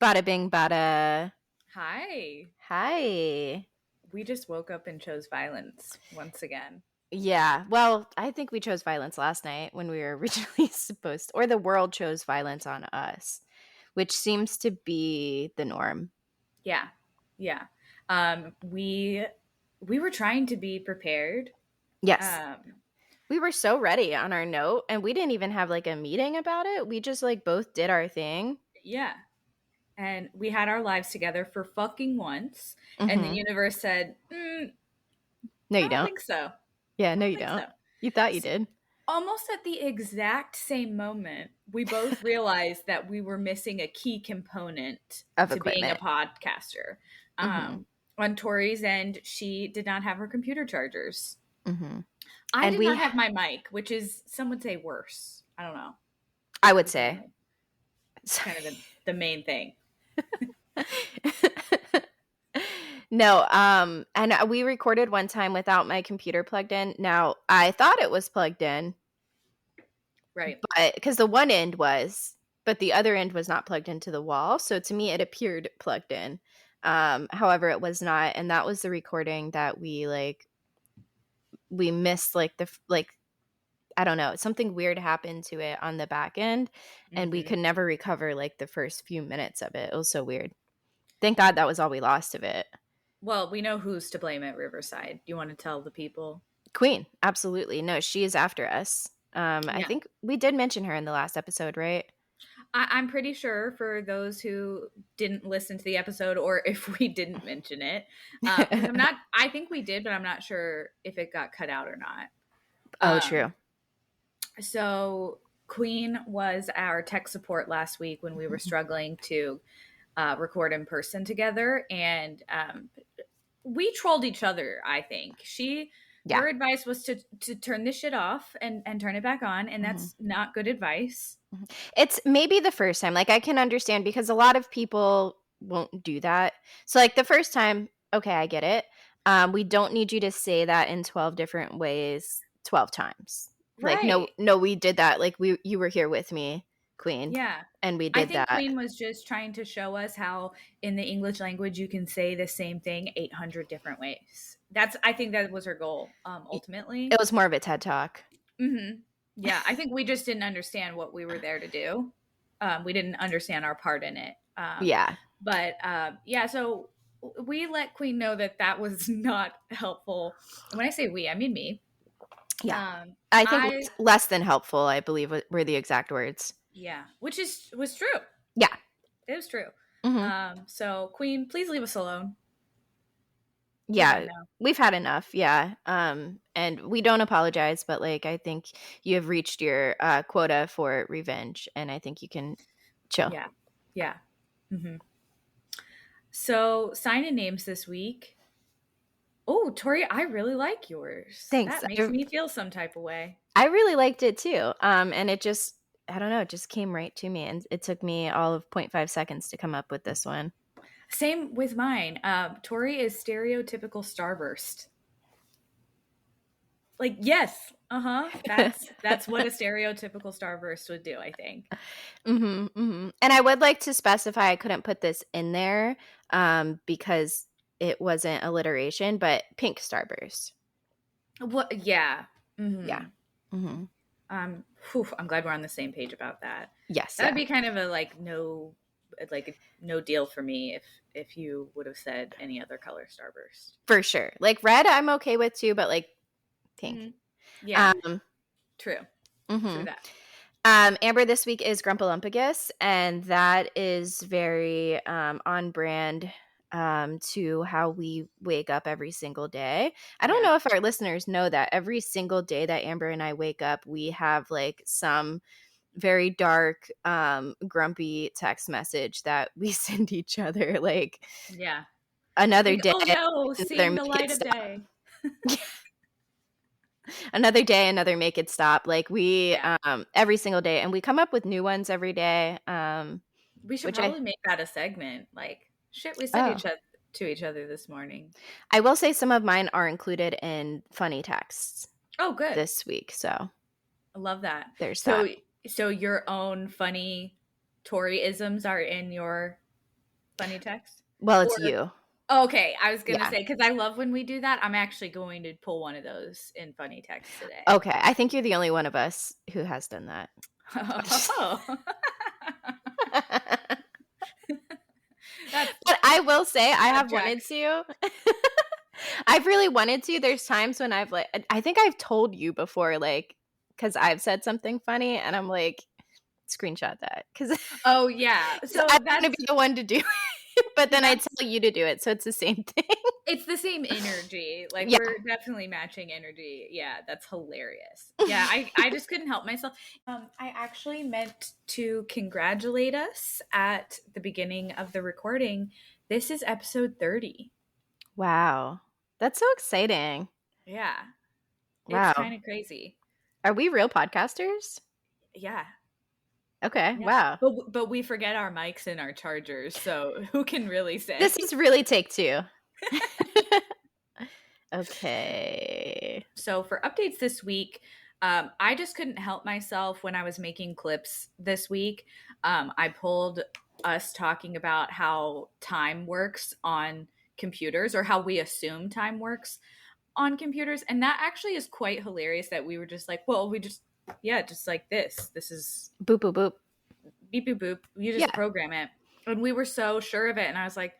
Bada bing bada. Hi. Hi. We just woke up and chose violence once again. Yeah. Well, I think we chose violence last night when we were originally supposed to, or the world chose violence on us, which seems to be the norm. Yeah. Yeah. We were trying to be prepared. Yes. Um We were so ready on our note and we didn't even have like a meeting about it. We just like both did our thing. yeah. And we had our lives together for fucking once, and the Mhm. universe said, No "I you don't don't. think so. Yeah, I no don't you think don't. so." You thought you S did. Almost at the exact same moment, we both realized that we were missing a key component Of to being a equipment. podcaster. Mhm. On Tori's end, she did not have her computer chargers. Mhm. I And did not we have my mic, which is, some would say, worse. I don't know. I would It's say. annoying. It's kind of the main thing. No, and we recorded one time without my computer plugged in. Now, I thought it was plugged in, Right. but because the one end was, but the other end was not plugged into the wall. So to me, it appeared plugged in. However, it was not, and that was the recording that we missed like like I don't know, something weird happened to it on the back end, and we Hmm. could never recover like the first few minutes of it. It was so weird. Thank God that was all we lost of it. Well, we know who's to blame at Riverside. You want to tell the people? Queen, absolutely. No, she is after us. I Yeah. think we did mention her in the last episode, right? I'm pretty sure for those who didn't listen to the episode, or if we didn't mention it, because I think we did, but I'm not sure if it got cut out or not. Oh, Um, true. so Queen was our tech support last week when we were struggling to record in person together, and we trolled each other. I think Yeah. her advice was to turn this shit off and turn it back on, and Mhm, that's not good advice. mhm. It's maybe the first time. Like, I can understand because a lot of people won't do that. So, like, the first time, okay, I get it. We don't need you to say that in 12 different ways 12 times. Like, no, Right. no, we did that. Like, you were here with me, Queen, Yeah. and we I did think that. Queen was just trying to show us how in the English language you can say the same thing 800 different ways. I think that was her goal, It ultimately. was more of a TED talk. Yeah, I think we just didn't understand what we were there to do. We didn't understand our part in it. Yeah. But yeah, so we let Queen know that that was not helpful. And when I say we, I mean me. Yeah. Um, I think I less than helpful, I believe were the exact words. Yeah, which is was true. Yeah. It was true. Mhm. So Queen, please leave us alone. We've had Yeah. enough. We've had enough. Yeah. And we don't apologize, but like I think you have reached your quota for revenge and I think you can chill. Yeah, yeah. hmm So sign in names this week. Oh, Tori, I really like yours. Thanks. That makes me feel some type of way. I really liked it too. And it just I don't know, it just came right to me and it took me all of 0.5 seconds to come up with this one. Same with mine. Tori is stereotypical starburst. Like, yes, that's what a stereotypical starburst would do. I think. Mhm. Mhm. And I would like to specify I couldn't put this in there because it wasn't alliteration, but pink starburst. What? Yeah. Yeah. hmm Mhm. I'm glad we're on the same page about that. Yes, That would yeah. be kind of a no deal for me if you would have said any other color starburst. For sure. Like red I'm okay with too, but like pink. Hmm. Yeah, Um true, true mhm. that. Amber this week is Grumpalumpagus, and that is very on brand to how we wake up every single day. I don't Yeah, know if our listeners know that every single day that Amber and I wake up, we have like some very dark, grumpy text message that we send each other. Like yeah. another Like, day, oh no, another seeing the make it light of stop. day. Another day, another make it stop. Like we Yeah, every single day, and we come up with new ones every day. we should Which I probably make that a segment. Like, shit, we said oh each other to each other this morning. I will say some of mine are included in funny texts Oh, good. this week. So I love that. there's that. So, so your own funny Tory isms are in your. Funny text? Well, Or it's you. okay, I was gonna Yeah. say, because I love when we do that. I'm actually going to pull one of those in funny text today. Okay. I think you're the only one of us who has done that. Oh. That's But I will say I have wanted abject. to. I've really wanted to. There's times when I've like I think I've told you before, like, because I've said something funny and I'm like, screenshot that because Oh, yeah. I So want to be the one to do it, but then I that's tell you to do it, so it's the same thing. it's the same energy. Like, Yeah. we're definitely matching energy. Yeah, that's hilarious. Yeah, I just couldn't help myself. I actually meant to congratulate us at the beginning of the recording. This is episode 30. Wow. That's so exciting. Yeah, it's Wow. kind of crazy. Are we real podcasters? Yeah. Okay. Yeah. Wow. But we forget our mics and our chargers, so who can really This say? is really take two. Okay. So for updates this week, I just couldn't help myself when I was making clips this week. I pulled us talking about how time works on computers, or how we assume time works on computers. And that actually is quite hilarious that we were just like, well, we just, yeah, just like this. This is Boop, boop, boop. beep, boop, boop. You just Yeah. program it. And we were so sure of it. And I was like,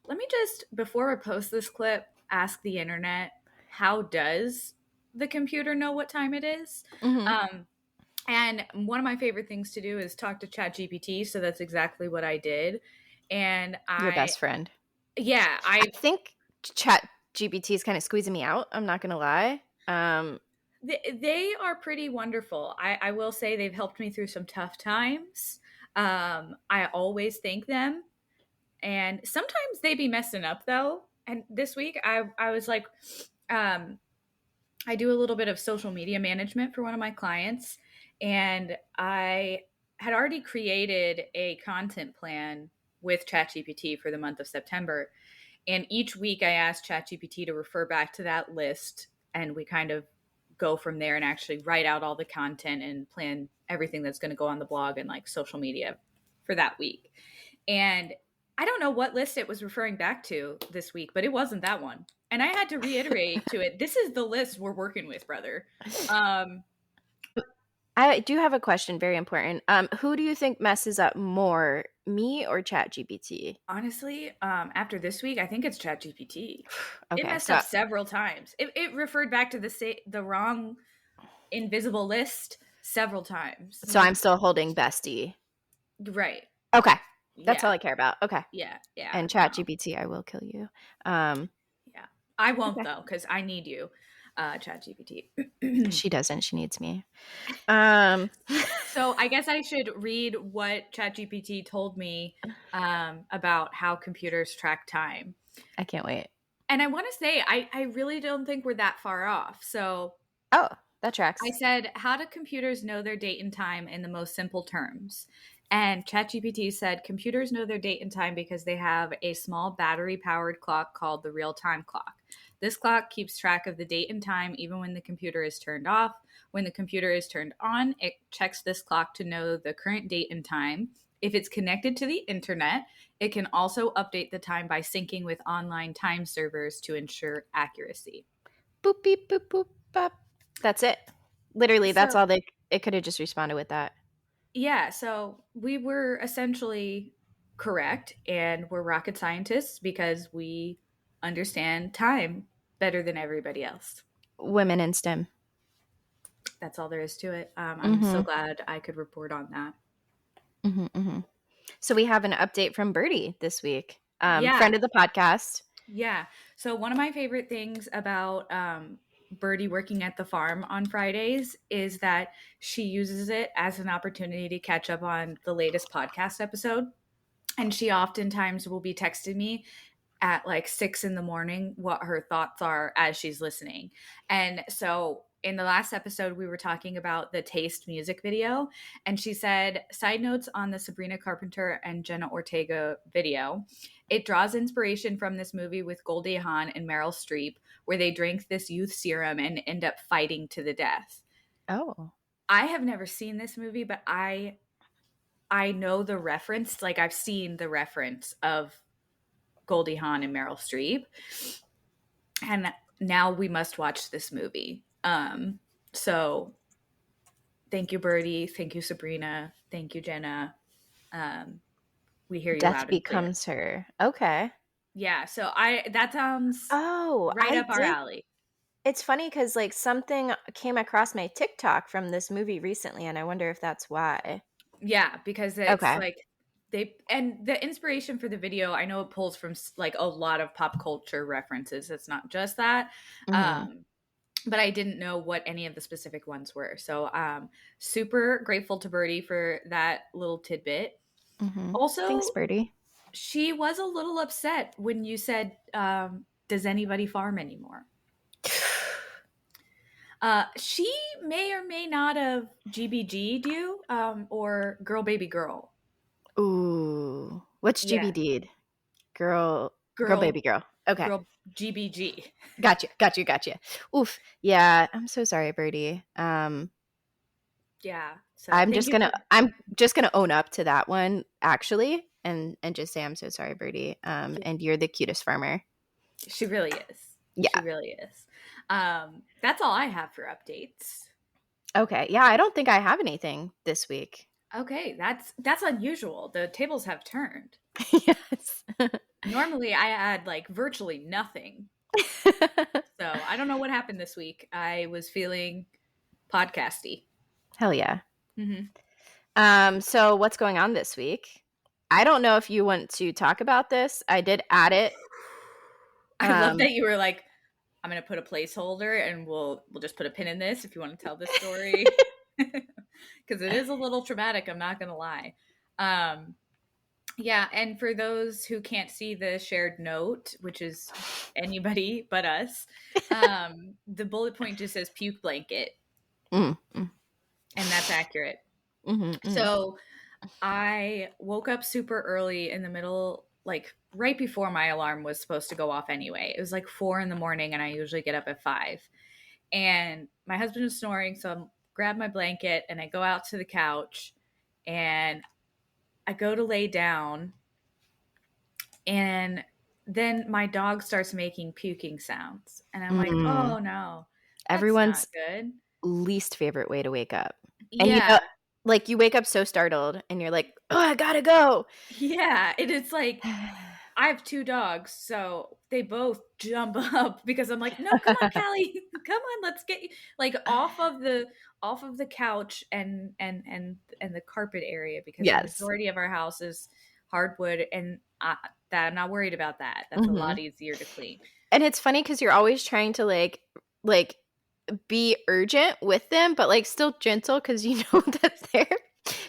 let me just, before I post this clip, ask the internet, how does the computer know what time it is? Hmm. And one of my favorite things to do is talk to ChatGPT. So that's exactly what I did. And Your best friend. yeah, I think Chat GPT is kind of squeezing me out. I'm not gonna lie. they are pretty wonderful. I will say they've helped me through some tough times. I always thank them. And sometimes they be messing up though. And this week I was like, um, I do a little bit of social media management for one of my clients, and I had already created a content plan with ChatGPT for the month of September. And each week I asked ChatGPT to refer back to that list, and we kind of go from there and actually write out all the content and plan everything that's going to go on the blog and like social media for that week. And I don't know what list it was referring back to this week, but it wasn't that one. And I had to reiterate to it, this is the list we're working with, brother. Um, I do have a question, very important. Who do you think messes up more, me or Chat GPT? Honestly, after this week, I think it's ChatGPT. It Okay, messed so up several times. It referred back to the wrong invisible list several times. I'm still holding bestie. Right. Okay, that's all Yeah. I care about. Okay, Yeah. Yeah. and Chat No. GPT, I will kill you. Um, Yeah. I won't okay. though, because I need you, ChatGPT. She doesn't. She needs me. Um, So I guess I should read what ChatGPT told me about how computers track time. I can't wait. And I want to say, I really don't think we're that far off. So Oh, that I tracks. said, how do computers know their date and time in the most simple terms? And ChatGPT said, computers know their date and time because they have a small battery powered clock called the real time clock. This clock keeps track of the date and time even when the computer is turned off. When the computer is turned on, it checks this clock to know the current date and time. If it's connected to the internet, it can also update the time by syncing with online time servers to ensure accuracy. Boop beep boop boop bop. That's it. Literally, that's So, all they. It could have just responded with that. yeah, so we were essentially correct, and we're rocket scientists because we understand time better than everybody else. Women in STEM. That's all there is to it. I'm so Mm-hmm. glad I could report on that. Mm-hmm, mm-hmm. So we have an update from Birdie this week. Yeah, Friend of the podcast. yeah. So one of my favorite things about Birdie working at the farm on Fridays is that she uses it as an opportunity to catch up on the latest podcast episode. And she oftentimes will be texting me at like 6 in the morning what her thoughts are as she's listening. And so in the last episode, we were talking about the Taste music video. And she said, side notes on the Sabrina Carpenter and Jenna Ortega video. It draws inspiration from this movie with Goldie Hawn and Meryl Streep, where they drink this youth serum and end up fighting to the death. Oh. I have never seen this movie, but I I know the reference. Like I've seen the reference of Goldie Hawn and Meryl Streep, and now we must watch this movie. So thank you, Birdie. Thank you, Sabrina. Thank you, Jenna. Um, we hear you Death loud and clear. Becomes Her. Okay. Yeah, so I that sounds Oh, right I up our did. alley. It's funny because like something came across my TikTok from this movie recently, and I wonder if that's why. Yeah, because it's Okay. like they and the inspiration for the video, I know it pulls from like a lot of pop culture references. It's not just that. Mm-hmm. Um but I didn't know what any of the specific ones were. So super grateful to Birdie for that little tidbit. Mm-hmm. Thanks, Also, Birdie. she was a little upset when you said, does anybody farm anymore? She may or may not have GBG'd you, or girl baby girl. Ooh. What's Yeah, GBD'd? Girl, girl baby girl. Okay. girl GBG. Gotcha. Oof. Yeah, I'm so sorry, Birdie. Yeah. So thank you for. I'm just gonna own up to that one, actually, and just say I'm so sorry, Birdie. And you're the cutest farmer. She really is. She Yeah. really is. That's all I have for updates. Okay. Yeah, I don't think I have anything this week. Okay, that's unusual. The tables have turned. Yes. Normally, I add like virtually nothing. So I don't know what happened this week. I was feeling podcasty. Hell yeah. Hmm. So what's going on this week? I don't know if you want to talk about this. I did add it. I love Um, that you were like, I'm gonna put a placeholder and we'll just put a pin in this if you want to tell this story. Because it is a little traumatic, I'm not gonna lie. Um, yeah, and for those who can't see the shared note, which is anybody but us, the bullet point just says puke blanket, mm, mm, and that's accurate. mhm, mm. So I woke up super early in the middle, like right before my alarm was supposed to go off anyway. It was like 4 in the morning, and I usually get up at 5. And my husband was snoring, so I grab my blanket and I go out to the couch and I go to lay down, and then my dog starts making puking sounds. And I'm like, Mm. oh no, that's not Everyone's good. least favorite way to wake up. And Yeah. like you wake up so startled and you're like, "Oh, I gotta go." Yeah. And it's like, I have 2 dogs, so they both jump up because I'm like, "No, come on, Callie. Come on, let's get you like off of the couch and the carpet area because the Yes. majority of our house is hardwood, and that I'm not worried about that. That's a Mhm. lot easier to clean." And it's funny because you're always trying to like be urgent with them, but like still gentle because you know that they're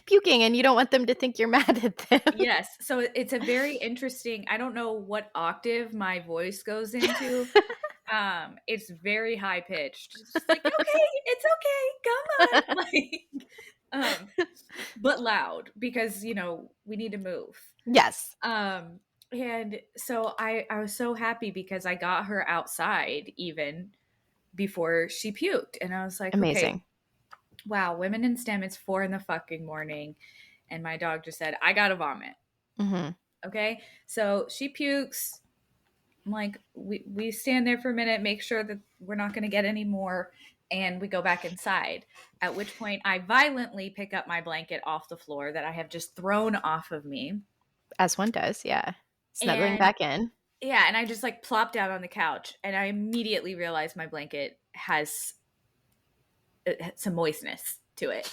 puking and you don't want them to think you're mad at them. Yes, so it's a very interesting. I don't know what octave my voice goes into. It's very high pitched. It's just like, "Okay, it's okay. Come on." Like, but loud because, we need to move. Yes. Um, and so I was so happy because I got her outside even before she puked. And I was like, "Okay, Amazing. wow, women in STEM, it's 4 in the fucking morning." And my dog just said, "I gotta vomit." Mhm. Okay. So she pukes. I'm like, we stand there for a minute, make sure that we're not going to get any more, and we go back inside. At which point, I violently pick up my blanket off the floor that I have just thrown off of me. As one does, yeah. Snuggling And back in. yeah, and I just like plop down on the couch, and I immediately realize my blanket has some moistness to it.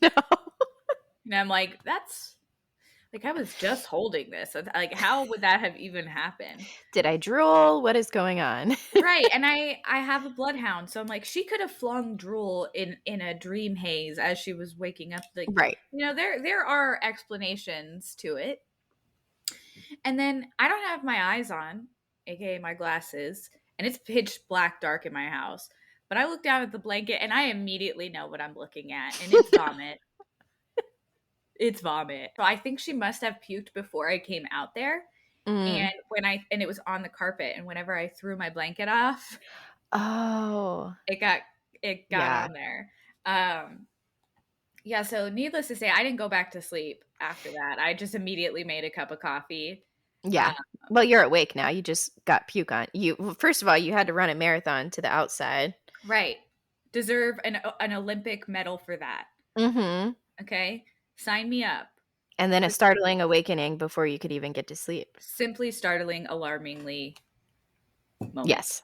No. And I'm like, that's like, I was just holding this. Like, how would that have even happened? Did I drool? What is going on? Right, and I have a bloodhound, so I'm like, she could have flung drool in a dream haze as she was waking up. Like, Right. there are explanations to it. And then I don't have my eyes on, aka my glasses, and it's pitch black dark in my house. But I look down at the blanket and I immediately know what I'm looking at, and it's vomit. It's vomit. So I think she must have puked before I came out there. Mm. And it was on the carpet, and whenever I threw my blanket off, Oh. it got Yeah. on there. Um, Yeah, so needless to say, I didn't go back to sleep after that. I just immediately made a cup of coffee. Yeah. Well, you're awake now. You just got puke on you. Well, first of all, you had to run a marathon to the outside. Right. Deserve an Olympic medal for that. Mhm. Okay? Sign me up. And then a This startling awakening before you could even get to sleep. simply startling, alarmingly moment. Yes.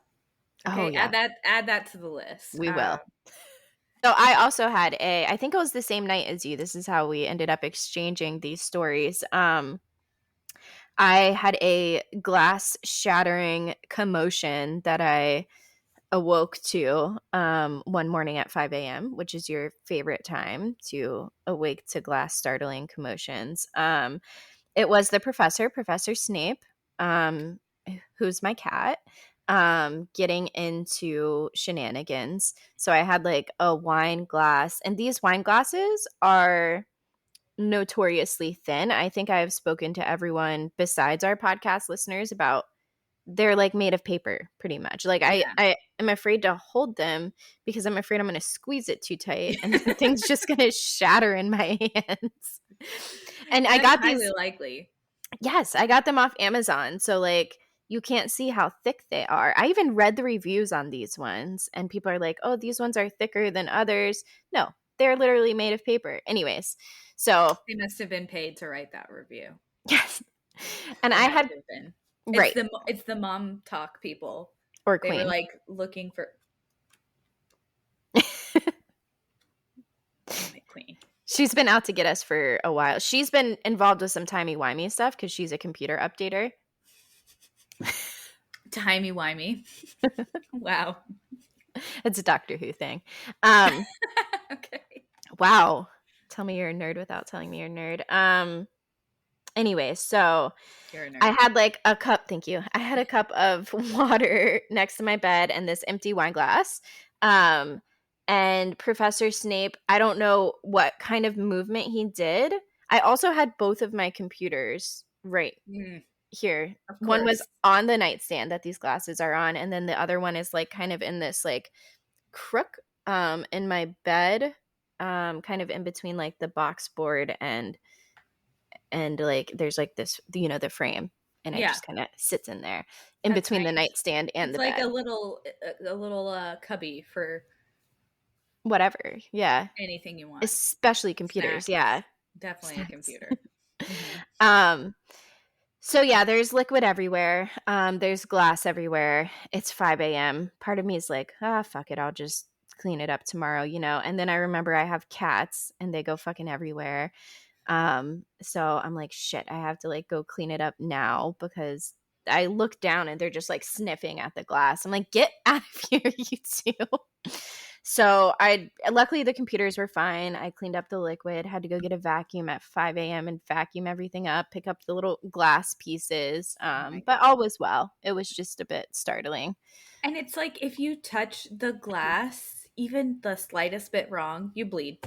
Oh, Okay, yeah. add that to the list. We will. So I also had I think it was the same night as you. This is how we ended up exchanging these stories. I had a glass shattering commotion that I awoke to one morning at 5 a.m., which is your favorite time to awake to glass startling commotions. It was the professor, Professor Snape, um, who's my cat, getting into shenanigans. So I had like a wine glass, and these wine glasses are notoriously thin. I think I've spoken to everyone besides our podcast listeners about they're like made of paper pretty much. Like Yeah. I am afraid to hold them because I'm afraid I'm going to squeeze it too tight and then things just going to shatter in my hands. And I That's got highly these likely. yes, I got them off Amazon. So like you can't see how thick they are. I even read the reviews on these ones and people are like, "Oh, these ones are thicker than others." No, they're literally made of paper. Anyways, so They must have been paid to write that review. yes. And They I had had to have been. right It's the mom talk people. or They were queen. like looking for damn it, queen. She's been out to get us for a while. She's been involved with some timey-wimey stuff because she's a computer updater. Timey wimey. Wow. It's a Doctor Who thing. Um, Okay. wow. Tell me you're a nerd without telling me you're a nerd. Anyway, so You're a I nerd. had like a cup, thank you. I had a cup of water next to my bed and this empty wine glass. Um, and Professor Snape, I don't know what kind of movement he did. I also had both of my computers right Mm, here. of One was course. on the nightstand that these glasses are on, and then the other one is like kind of in this like crook in my bed, kind of in between like the box board and like there's like this the frame and it Yeah, just kind of sits in there in that's between the nice. nightstand and It's the like bed. a little cubby for Whatever. Yeah. anything you want. Especially computers. Snacks. Yeah. Definitely a Snacks. computer. Hmm. um so yeah, there's liquid everywhere. There's glass everywhere. It's 5 a.m. Part of me is like, ah, fuck it, I'll just clean it up tomorrow. And then I remember I have cats and they go fucking everywhere. So I'm like, shit, I have to like go clean it up now because I look down and they're just like sniffing at the glass. I'm like, get out of here, you two. So I luckily the computers were fine. I cleaned up the liquid, had to go get a vacuum at 5 a.m. and vacuum everything up, pick up the little glass pieces. Oh my But all goodness. was well. It was just a bit startling. And it's like if you touch the glass even the slightest bit wrong, you bleed.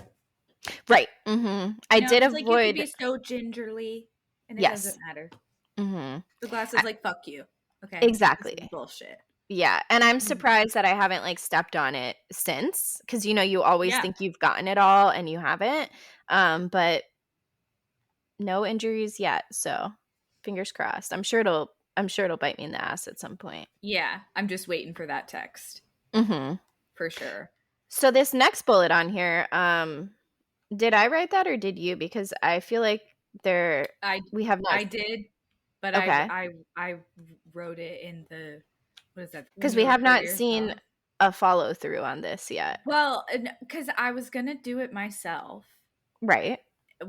Right. I did It's like you could avoid be so gingerly and it doesn't yes. matter. hmm The glass is like, fuck you. Okay. This is Exactly. bullshit. Yeah, and I'm Mhm. surprised that I haven't, like, stepped on it since, because you always Yeah. think you've gotten it all and you haven't, but no injuries yet, so fingers crossed. I'm sure it'll bite me in the ass at some point. Yeah. I'm just waiting for that text Mhm. for sure. So this next bullet on here, did I write that or did you? Because I feel like there I we have not I did, but okay, I wrote it in the what is that when because you we have record not seen yourself. a follow through on this yet. Well, because I was gonna do it myself Right.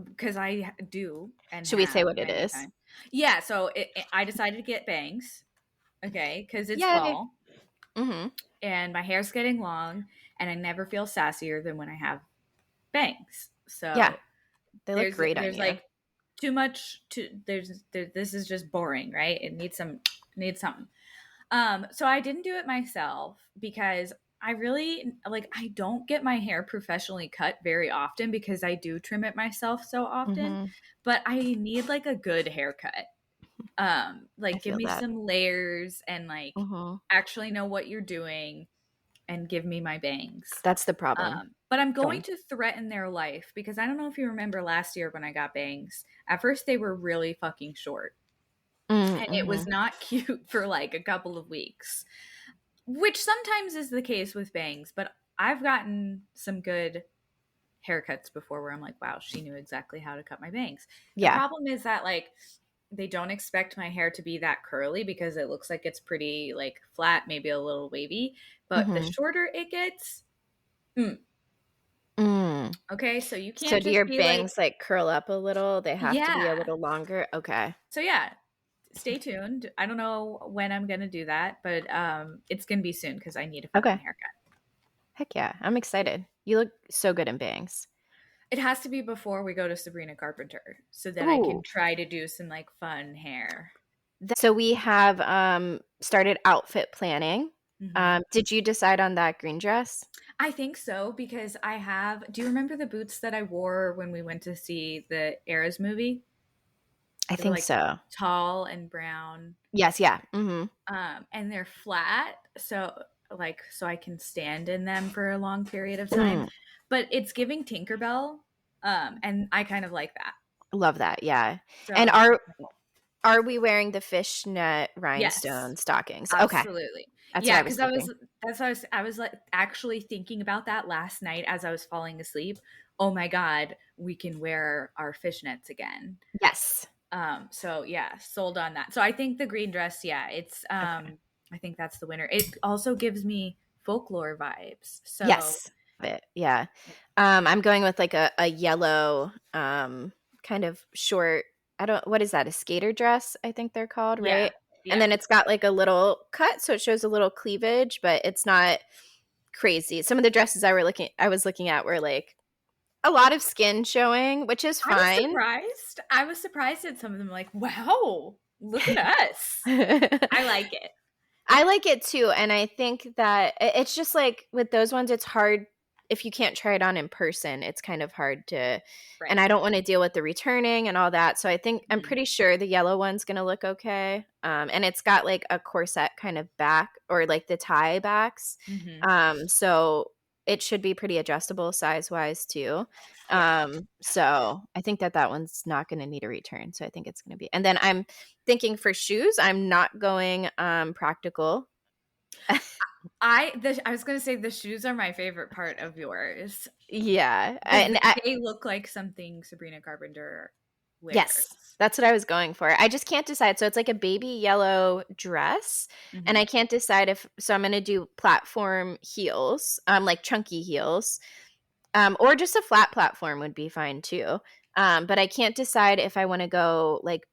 because I do and Should we say have what it many is? times. Yeah, so I decided to get bangs. Okay, because it's Yay. fall Mhm. and my hair's getting long, and I never feel sassier than when I have bangs. Yeah, So they look great on there's you. like too much to this is just boring, right? It needs something. So I didn't do it myself because I really like I don't get my hair professionally cut very often because I do trim it myself so often, Mhm. but I need like a good haircut. I Like give feel me that. some layers and like Mhm. actually know what you're doing. and give me my bangs. That's the problem. But I'm Go going on. to threaten their life because I don't know if you remember last year when I got bangs. At first, they were really fucking short, and it was Mm-hmm. not cute for like a couple of weeks, which sometimes is the case with bangs. But I've gotten some good haircuts before where I'm like, wow, she knew exactly how to cut my bangs. The Yeah. problem is that like they don't expect my hair to be that curly because it looks like it's pretty like flat, maybe a little wavy. But the Mm-hmm. shorter it gets, Mm. okay, so you So can't do just your be like, bangs like curl up a little? They have to be a yeah. little longer? Okay. So yeah, stay tuned. I don't know when I'm gonna do that, but it's gonna be soon because I need a fucking Okay. haircut. Heck yeah. I'm excited. You look so good in bangs. It has to be before we go to Sabrina Carpenter so that I can Ooh. try to do some like fun hair. So we have started outfit planning. Hmm. Did you decide on that green dress? I think so because I have. Do you remember the boots that I wore when we went to see the Eras movie? I They were think like so. tall and brown, Yes, yeah. Mhm. and they're flat, so like so I can stand in them for a long period of time. Mm, But it's giving Tinkerbell, and I kind of like that. love that. Yeah. And So are we wearing the fishnet yes, rhinestone stockings? Okay. absolutely. That's what Yeah, I was because I was thinking. that's what I was like actually thinking about that last night as I was falling asleep. Oh my god, we can wear our fishnets again. Yes. So yeah, sold on that. So I think the green dress, yeah, it's Okay. I think that's the winner. It also gives me folklore vibes. So Yes. Love it. Yeah. I'm going with like a yellow kind of short, I don't, what is that? A skater dress, I think they're called, yeah, right? And yeah. then it's got like a little cut so it shows a little cleavage, but it's not crazy. Some of the dresses I was looking at were like a lot of skin showing, which is I was fine. surprised. I was surprised at some of them like, wow, look at us. I like it. I like it too, and I think that it's just like with those ones, it's hard if you can't try it on in person. It's kind of hard to, and Right. I don't want to deal with the returning and all that. So I think I'm Mhm. pretty sure the yellow one's gonna look okay. And it's got like a corset kind of back or like the tie backs, Mhm. so it should be pretty adjustable size wise too. Yeah. So I think that that one's not going to need a return. So I think it's going to be. And then I'm thinking for shoes, I'm not going practical. I was gonna say the shoes are my favorite part of yours Yeah, because and I, they look like something Sabrina Carpenter yes, wears. that's what I was going for. I just can't decide. So it's like a baby yellow dress, and Hmm. I can't decide if. So I'm going to do platform heels, like chunky heels, or just a flat platform would be fine too. But I can't decide if I want to go like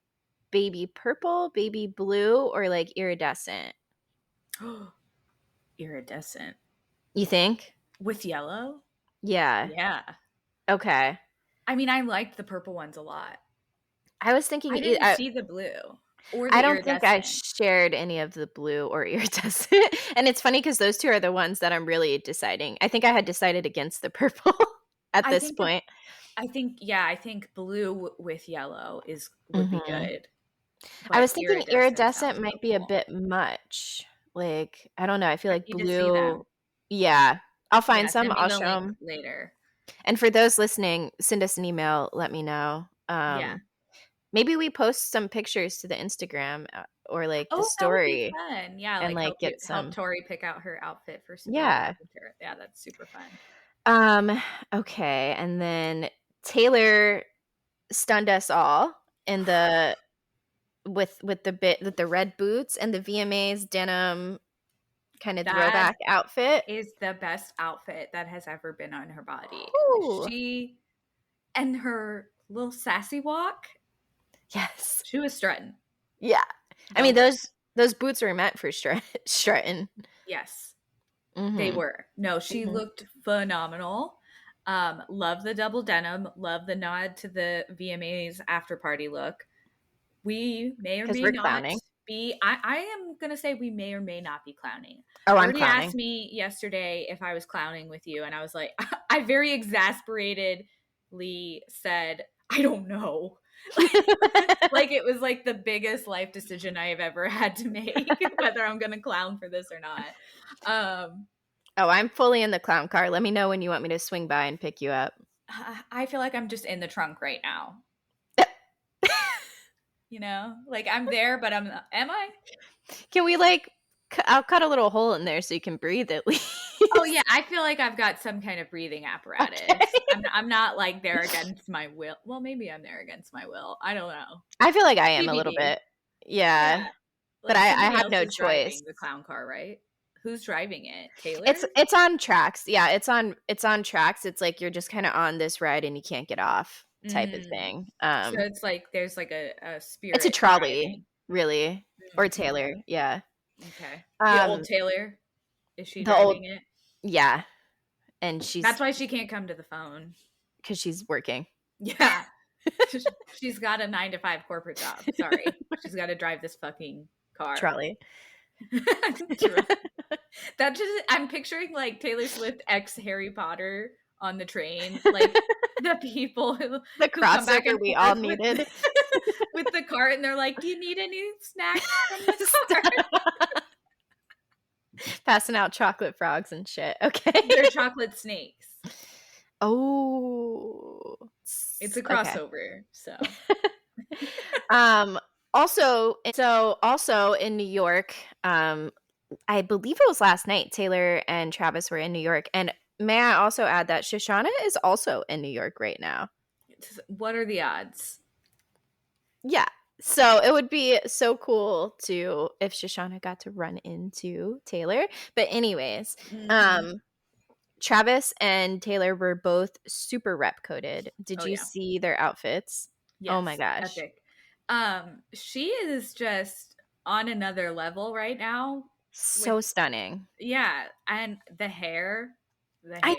baby purple, baby blue, or like iridescent. Iridescent You think? with yellow. Yeah. Yeah. Okay. I mean, I liked the purple ones a lot. I was thinking. I didn't see the blue or I the don't think I iridescent. shared any of the blue or iridescent, and it's funny because those two are the ones that I'm really deciding. I think I had decided against the purple at I this think the point. I think blue with yellow is would be Mhm. good, I but was thinking iridescent iridescent sounds so might be a cool. bit much. Like, I don't know. I feel I like need to see them. blue. Yeah, I'll find Yeah, some. send me I'll the show link them. later. And for those listening, send us an email. Let me know. Yeah. Maybe we post some pictures to the Instagram or like the Oh, that would be story fun. Yeah, and like like get help some. Tori pick out her outfit for Sabrina Yeah. Carpenter. Yeah, that's super fun. Um, okay, and then Taylor stunned us all in the with the bit with the red boots and the VMA's denim kind of That throwback outfit. is the best outfit that has ever been on her body. Ooh, She and her little sassy walk, yes. she was strutting. Yeah. I Go mean her. those boots were meant for strutting. Yes, they Mhm. were. No, she Mhm. looked phenomenal. Love the double denim. Love the nod to the VMAs after party look. We may or Cuz may we're not clowning. I am going to say we may or may not be clowning. Oh, I'm Birdie asked clowning. me yesterday if I was clowning with you, and I was like, I very exasperatedly said, I don't know. Like it was like the biggest life decision I have ever had to make, whether I'm going to clown for this or not. Um, Oh, I'm fully in the clown car. Let me know when you want me to swing by and pick you up. I feel like I'm just in the trunk right now. You know, like I'm there, but I'm not. Am I? Can we like? I'll cut a little hole in there so you can breathe at least. Oh yeah, I feel like I've got some kind of breathing Okay. apparatus. I'm not like there against my will. Well, maybe I'm there against my will. I don't know. I feel like I am a little TBD. bit. Yeah, Yeah, but like I somebody have else no is choice. driving the clown car, right? Who's driving it? Taylor? It's on tracks. Yeah, it's on tracks. It's like you're just kind of on this ride and you can't get off type of Mm. thing. So it's like there's like a It's a spirit trolley, driving. really, or Taylor. Okay. Yeah. Okay. The old Um, Taylor, is she the old driving it? yeah, and she's That's why she can't come to the phone. because she's working. Yeah. She's got a 9 to 5 corporate job. Sorry. She's got to drive this fucking car. Trolley. True. That just I'm picturing like Taylor Swift ex Harry Potter on the train, like the people The who come back crossover and we all forth with needed. with the cart, and they're like, "Do you need any snacks from the cart?" Passing out chocolate frogs and shit. Okay. They're chocolate snakes. Oh. It's a Okay. crossover, so Um also in New York, I believe it was last night Taylor and Travis were in New York, and may I also add that Shoshana is also in New York right now. what are the odds? Yeah. So it would be so cool to if Shoshana got to run into Taylor. But anyways, Mhm. um Travis and Taylor were both super rep coded. Did Oh you yeah. see their outfits? Oh my Yes, gosh. epic. She is just on another level right now with So stunning. yeah, and the I hair.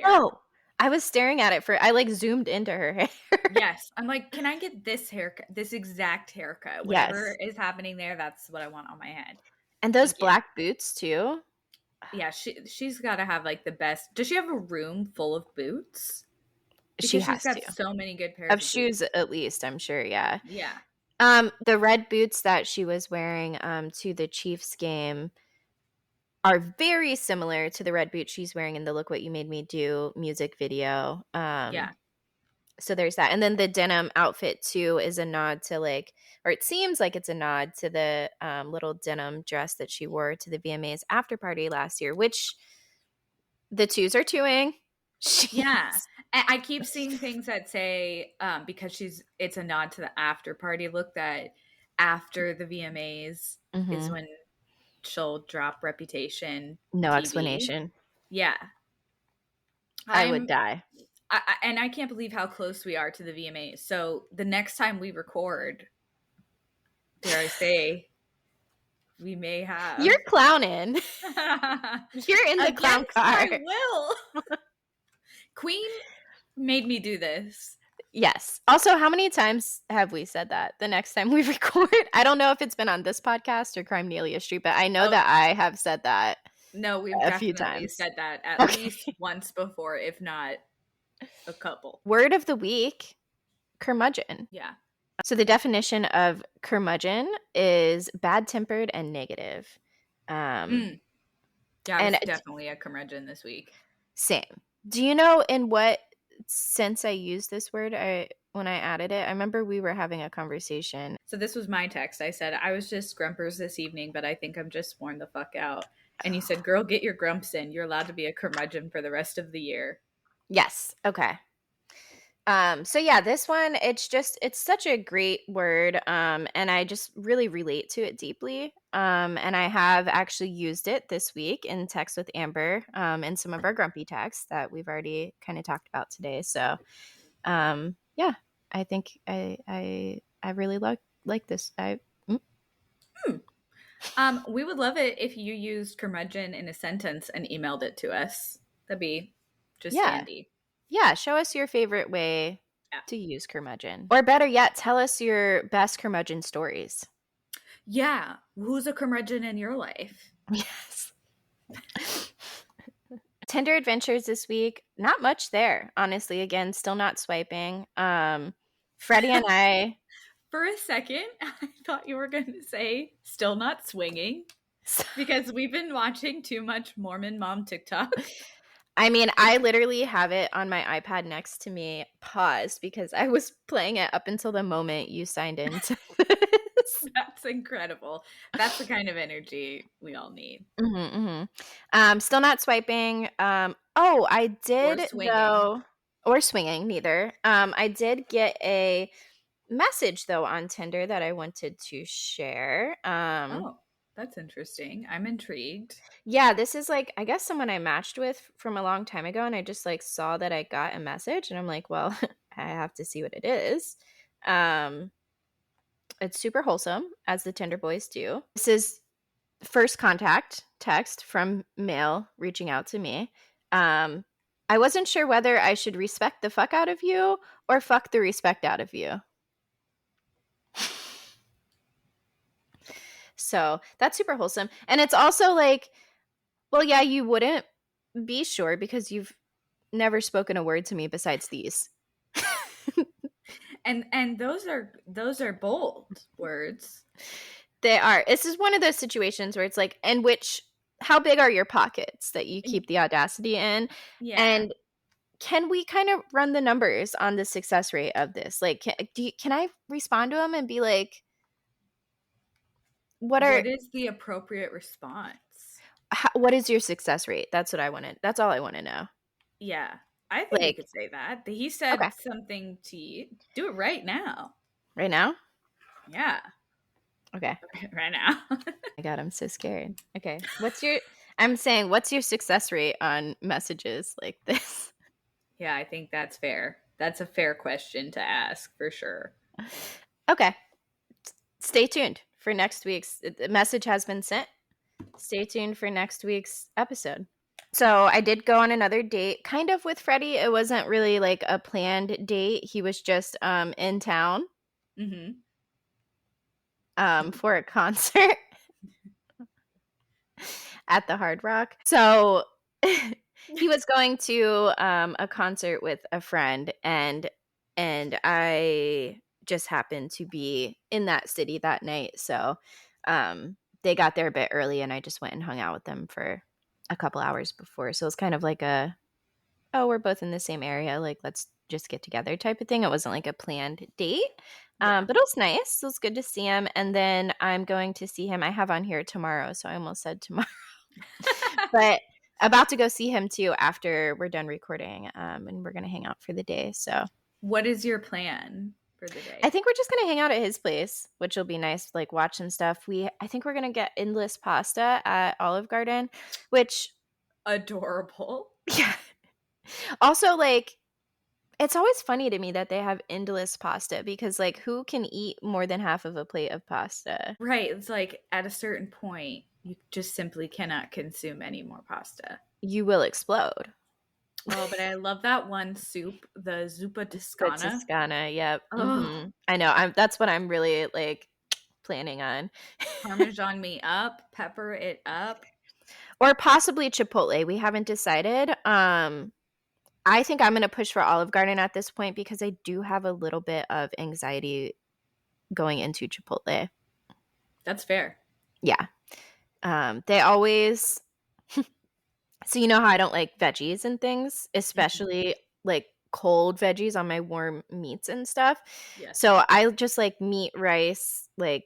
know. I was staring at it for I like zoomed into her hair. Yes, I'm like, can I get this haircut, this exact haircut? Whatever Yes. is happening there, that's what I want on my head. And those Thank you. black boots too. Yeah, she's got to have like the best. Does she have a room full of boots? She Because she's has got to. so many good pairs Of of boots. shoes at least, I'm sure, yeah. Yeah. The red boots that she was wearing to the Chiefs game are very similar to the red boots she's wearing in the Look What You Made Me Do music video. Yeah. So there's that. And then the denim outfit too is a nod to like, or it seems like it's a nod to the little denim dress that she wore to the VMAs after party last year, which the twos are twoing. Yeah. She's I keep seeing things that say because it's a nod to the after party look that after the VMAs is Mhm. when she'll drop Reputation No TV. explanation. Yeah. I would I'm die. and I can't believe how close we are to the VMAs. So the next time we record, dare I say, we may have You're clowning. You're in the clown against my car. will. Queen made me do this. Yes. Also, how many times have we said that the next time we record? I don't know if it's been on this podcast or Crime Nelia Street, but I know Oh that I have said that no, we've a few definitely times. said that at Okay. least once before, if not a couple. Word of the week, curmudgeon. Yeah. So the definition of curmudgeon is bad-tempered and negative. Mm. Yeah, I And was definitely a curmudgeon this week. same. Do you know in what sense I used this word when I added it? I remember we were having a conversation. So this was my text. I said, I was just grumpers this evening, but I think I'm just worn the fuck out. And you said, girl, get your grumps in. You're allowed to be a curmudgeon for the rest of the year. Yes. Okay. So yeah, this one, it's such a great word. And I just really relate to it deeply. And I have actually used it this week in text with Amber, in some of our grumpy texts that we've already kind of talked about today. So yeah, I think I really like this. Hmm. We would love it if you used curmudgeon in a sentence and emailed it to us. That'd be just Yeah. dandy. Yeah, show us your favorite way Yeah. to use curmudgeon. Or better yet, tell us your best curmudgeon stories. Yeah. Who's a curmudgeon in your life? Yes. Tinder adventures this week, not much there, honestly. Again, still not swiping. Freddie and I For a second, I thought you were going to say still not swinging. Because we've been watching too much Mormon mom TikTok. I mean, I literally have it on my iPad next to me, paused, because I was playing it up until the moment you signed into this. That's incredible. That's the kind of energy we all need. Mhm, mhm. Still not swiping. Oh, I Or did swinging. though, or swinging, neither. I did get a message though on Tinder that I wanted to share. Oh, that's interesting. I'm intrigued. Yeah, this is like, I guess, someone I matched with from a long time ago, and I just like saw that I got a message, and I'm like, well, I have to see what it is. Um, it's super wholesome, as the Tinder boys do. This is first contact text from male reaching out to me. Um, I wasn't sure whether I should respect the fuck out of you or fuck the respect out of you. So that's super wholesome. And it's also like, well, yeah, you wouldn't be sure because you've never spoken a word to me besides these. And those are bold words. They are. This is one of those situations where it's like, and which, how big are your pockets that you keep the audacity in? Yeah. And can we kind of run the numbers on the success rate of this? Like, can I respond to him and be like, what are, What is the appropriate response? what is your success rate? That's what I wanted. That's all I want to know. Yeah. I think you Like, could say that. He okay, said something to you. Do it right now. right now? Yeah. Okay. Right now. My God, I'm so scared. Okay. I'm saying, what's your success rate on messages like this? Yeah, I think that's fair. That's a fair question to ask for sure. Okay. Stay tuned for next week's. The message has been sent. Stay tuned for next week's episode. So I did go on another date, kind of with Freddie. It wasn't really like a planned date. He was just in town Mm-hmm. for a concert at the Hard Rock. So he was going to a concert with a friend, and I just happened to be in that city that night. So they got there a bit early, and I just went and hung out with them for a couple hours before. So it's kind of like a, oh, we're both in the same area, like let's just get together type of thing. It wasn't like a planned date. Yeah. But it was nice. It was good to see him. And then I'm going to see him. I have on here tomorrow, so I almost said tomorrow. But about to go see him too after we're done recording, and we're gonna hang out for the day. So What is your plan for the I day? think we're just gonna hang out at his place, which will be nice. Like watch some stuff. I think we're gonna get endless pasta at Olive Garden, which Adorable. yeah. Also, like it's always funny to me that they have endless pasta because like who can eat more than half of a plate of pasta? Right. It's like at a certain point, you just simply cannot consume any more pasta. You will explode. Oh, but I love that one soup, the zuppa The toscana. Toscana, yep. Oh, I know. That's what I'm really like planning on. parmesan me up, pepper it up. Or possibly Chipotle. We haven't decided. I think I'm going to push for Olive Garden at this point because I do have a little bit of anxiety going into Chipotle. That's fair. Yeah. They always, so you know how I don't like veggies and things, Mhm. especially like cold veggies on my warm meats and stuff. Yes. So I just like meat, rice, like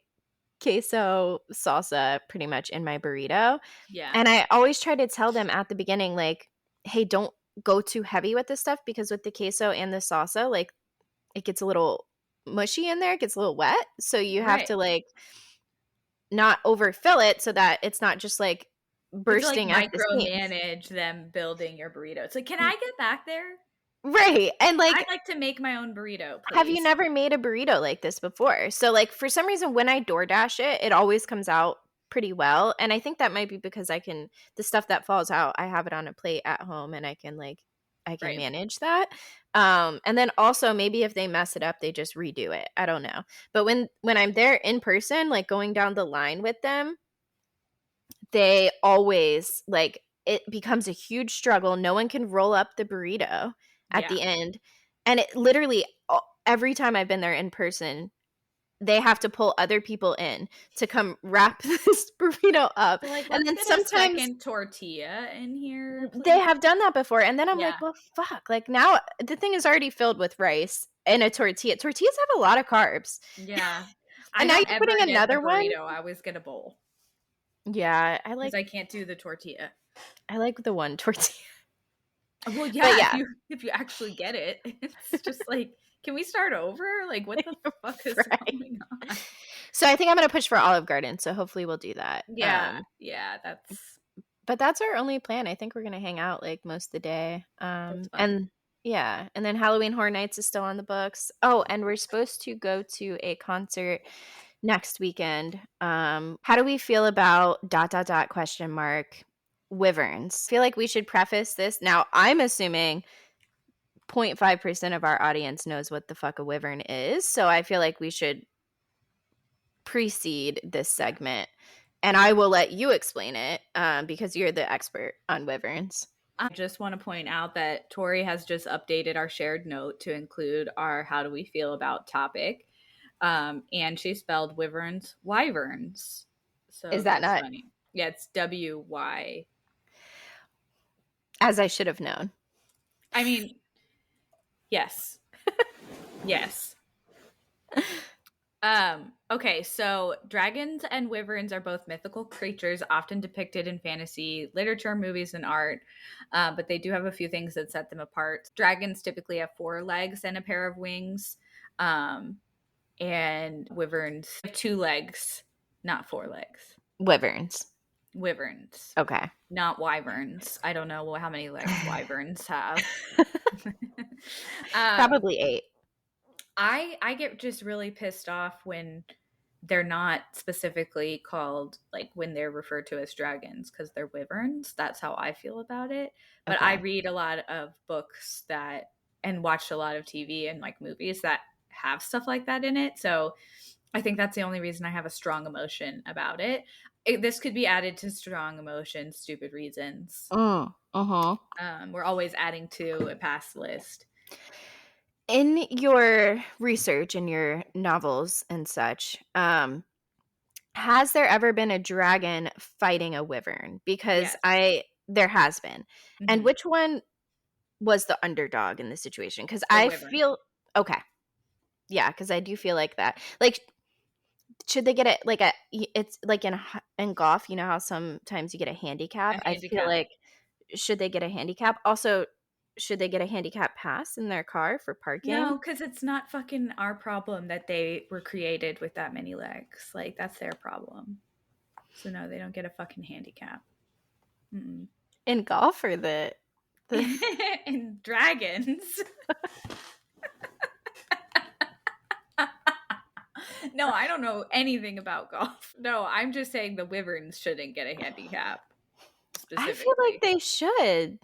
queso, salsa pretty much in my burrito. Yeah. And I always try to tell them at the beginning, like, hey, don't go too heavy with this stuff because with the queso and the salsa, like, it gets a little mushy in there, it gets a little wet. So you have Right. to, like, not overfill it so that it's not just, like, You have to like bursting at the seams. micromanage them building your burrito. It's like, can I get back there? Right. And, I'd like, like to make my own burrito, have you please. never made a burrito like this before? So, like, for some reason, when I DoorDash it, it always comes out pretty well. And I think that might be because the stuff that falls out, I have it on a plate at home and I can Right. manage that. And then also maybe if they mess it up, they just redo it. I don't know. But when I'm there in person, like going down the line with them, they always like it becomes a huge struggle. No one can roll up the burrito at Yeah. the end. And it literally every time I've been there in person, they have to pull other people in to come wrap this burrito up. So, like, And let's then get a sometimes second tortilla in here, they please. have done that before. And then I'm Yeah. like, well, fuck. Like now the thing is already filled with rice and a tortilla. Tortillas have a lot of carbs. Yeah. I And now don't you're ever putting get the another one. burrito. I always get a bowl Yeah, because I can't do the tortilla. I like the one tortilla. Well, But yeah, yeah, if you actually get it, it's just like, can we start over? Like, what the fuck is right. going on? So I think I'm gonna push for Olive Garden. So hopefully we'll do that. Yeah, that's But that's our only plan. I think we're gonna hang out like most of the day. fun. And yeah, and then Halloween Horror Nights is still on the books. Oh, and we're supposed to go to a concert next weekend. How do we feel about dot dot dot question mark Wyverns? I feel like we should preface this. Now, I'm assuming 0.5% of our audience knows what the fuck a wyvern is. So I feel like we should precede this segment. And I will let you explain it because you're the expert on wyverns. I just want to point out that Tori has just updated our shared note to include our how do we feel about topic. And she spelled wyverns. So Is that that's not funny. Yeah, it's WY. as I should have known? I mean, yes. Yes. Okay, so dragons and wyverns are both mythical creatures often depicted in fantasy literature, movies, and art, but they do have a few things that set them apart. Dragons typically have 4 legs and a pair of wings, and wyverns have 2 legs, not 4 legs. Wyverns. Wyverns, Okay. not wyverns. I don't know how many legs wyverns have. Probably 8. I get just really pissed off when they're not specifically called, like when they're referred to as dragons, because they're wyverns. That's how I feel about it. But I Okay. read a lot of books that and watched a lot of TV and like movies that have stuff like that in it. So I think that's the only reason I have a strong emotion about it. This could be added to strong emotion, stupid reasons. Uh-huh. We're always adding to a past list. In your research, in your novels and such, has there ever been a dragon fighting a wyvern? Because Yes. there has been. And Mhm. which one was the underdog in this situation? Because The I wyvern. feel okay. Yeah, because I do feel like that. Like, should they get it like it's like in golf, you know how sometimes you get a handicap? A I feel handicap. like should they get a handicap? Also, should they get a handicap pass in their car for parking? No, because it's not fucking our problem that they were created with that many legs. Like, that's their problem. So, no, they don't get a fucking handicap. Mm-mm. In golf or the And dragons. No, I don't know anything about golf. No, I'm just saying the wyverns shouldn't get a handicap I feel like specifically. they should.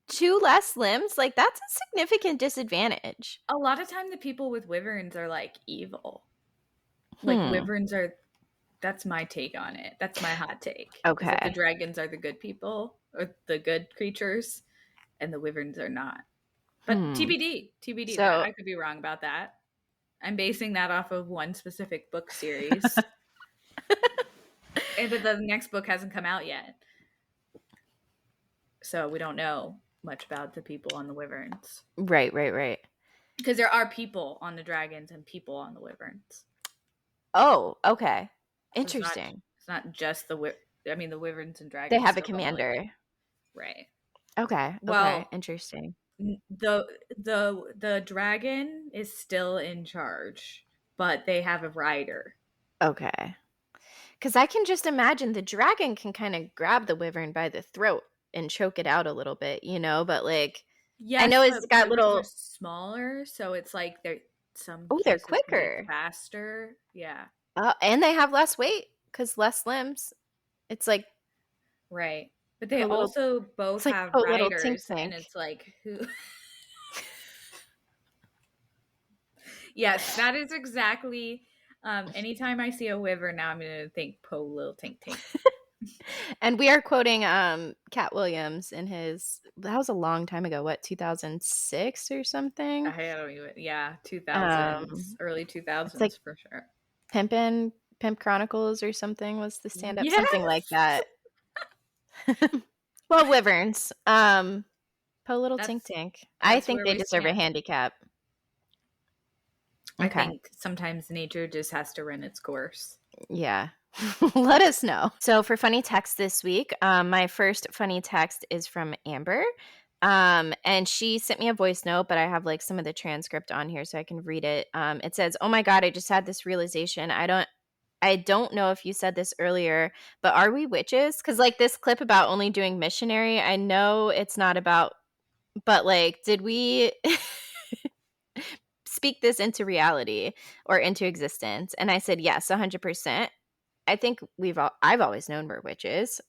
2 less limbs, like, that's a significant disadvantage. A lot of time, the people with wyverns are like evil. Like, Hmm, wyverns are that's my take on it. That's my hot take. Is that the okay. dragons are the good people or the good creatures and the wyverns are not. But Hmm. TBD, that So I could be wrong about that. I'm basing that off of one specific book series. But the next book hasn't come out yet. So we don't know much about the people on the wyverns. right. Because there are people on the dragons and people on the wyverns. Oh, okay. So Interesting. it's not just I mean the wyverns and They dragons have a still don't like commander. right. Okay, Well, interesting. the dragon is still in charge, but they have a rider. Okay, because I can just imagine the dragon can kinda grab the wyvern by the throat and choke it out a little bit, you know, but, like, I Yes, know it's but got wyverns are little smaller, so it's like they're some oh, they're cases can be quicker. faster. Yeah, And they have less weight because less limbs. It's like right. But they put a little also both it's like have put a little tink riders, and tink. it's like who? Yes, that is exactly. Anytime I see a wyvern now, I'm going to think Po Lil Tink Tink. And we are quoting Cat Williams in his, that was a long time ago, what, 2006 or something? I don't even, yeah, 2000s, Um early it's like 2000s for sure. Pimp Chronicles or something was the stand up, something like Yes. that. Well, Wyverns. Po Little Tink That's Tink. I that's think where they we deserve a stand. handicap. I Okay. think sometimes nature just has to run its course. Yeah. Let us know. So for funny text this week, my first funny text is from Amber. And she sent me a voice note, but I have like some of the transcript on here so I can read it. It says, "Oh my God, I just had this realization. I don't know if you said this earlier, but are we witches? Because like this clip about only doing missionary, I know it's not about, but like, did we speak this into reality or into existence?" And I said, yes, 100%. I think I've always known we're witches.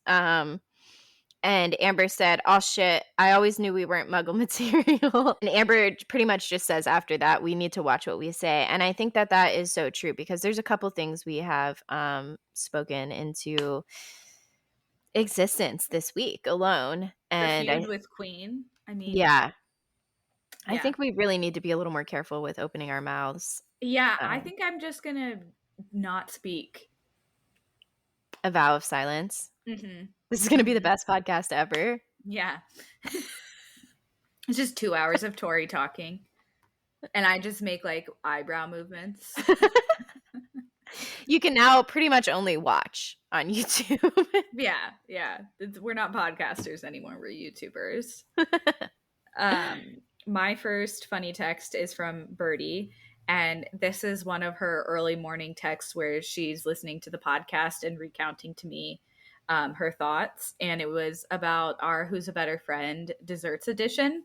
And Amber said, "Oh shit, I always knew we weren't muggle material." And Amber pretty much just says after that, we need to watch what we say. And I think that that is so true because there's a couple things we have spoken into existence this week alone. The And feud with Queen. I mean, yeah, I yeah. think we really need to be a little more careful with opening our mouths. Yeah, I Um, think I'm just gonna not speak. a vow of silence. Mhm. This is going to be the Mhm. best podcast ever. Yeah. It's just 2 hours of Tori talking, and I just make, like, eyebrow movements. You can now pretty much only watch on YouTube. Yeah, yeah. We're not podcasters anymore, we're YouTubers. My first funny text is from Birdie, and this is one of her early morning texts where she's listening to the podcast and recounting to me her thoughts. And it was about our Who's a Better Friend desserts edition.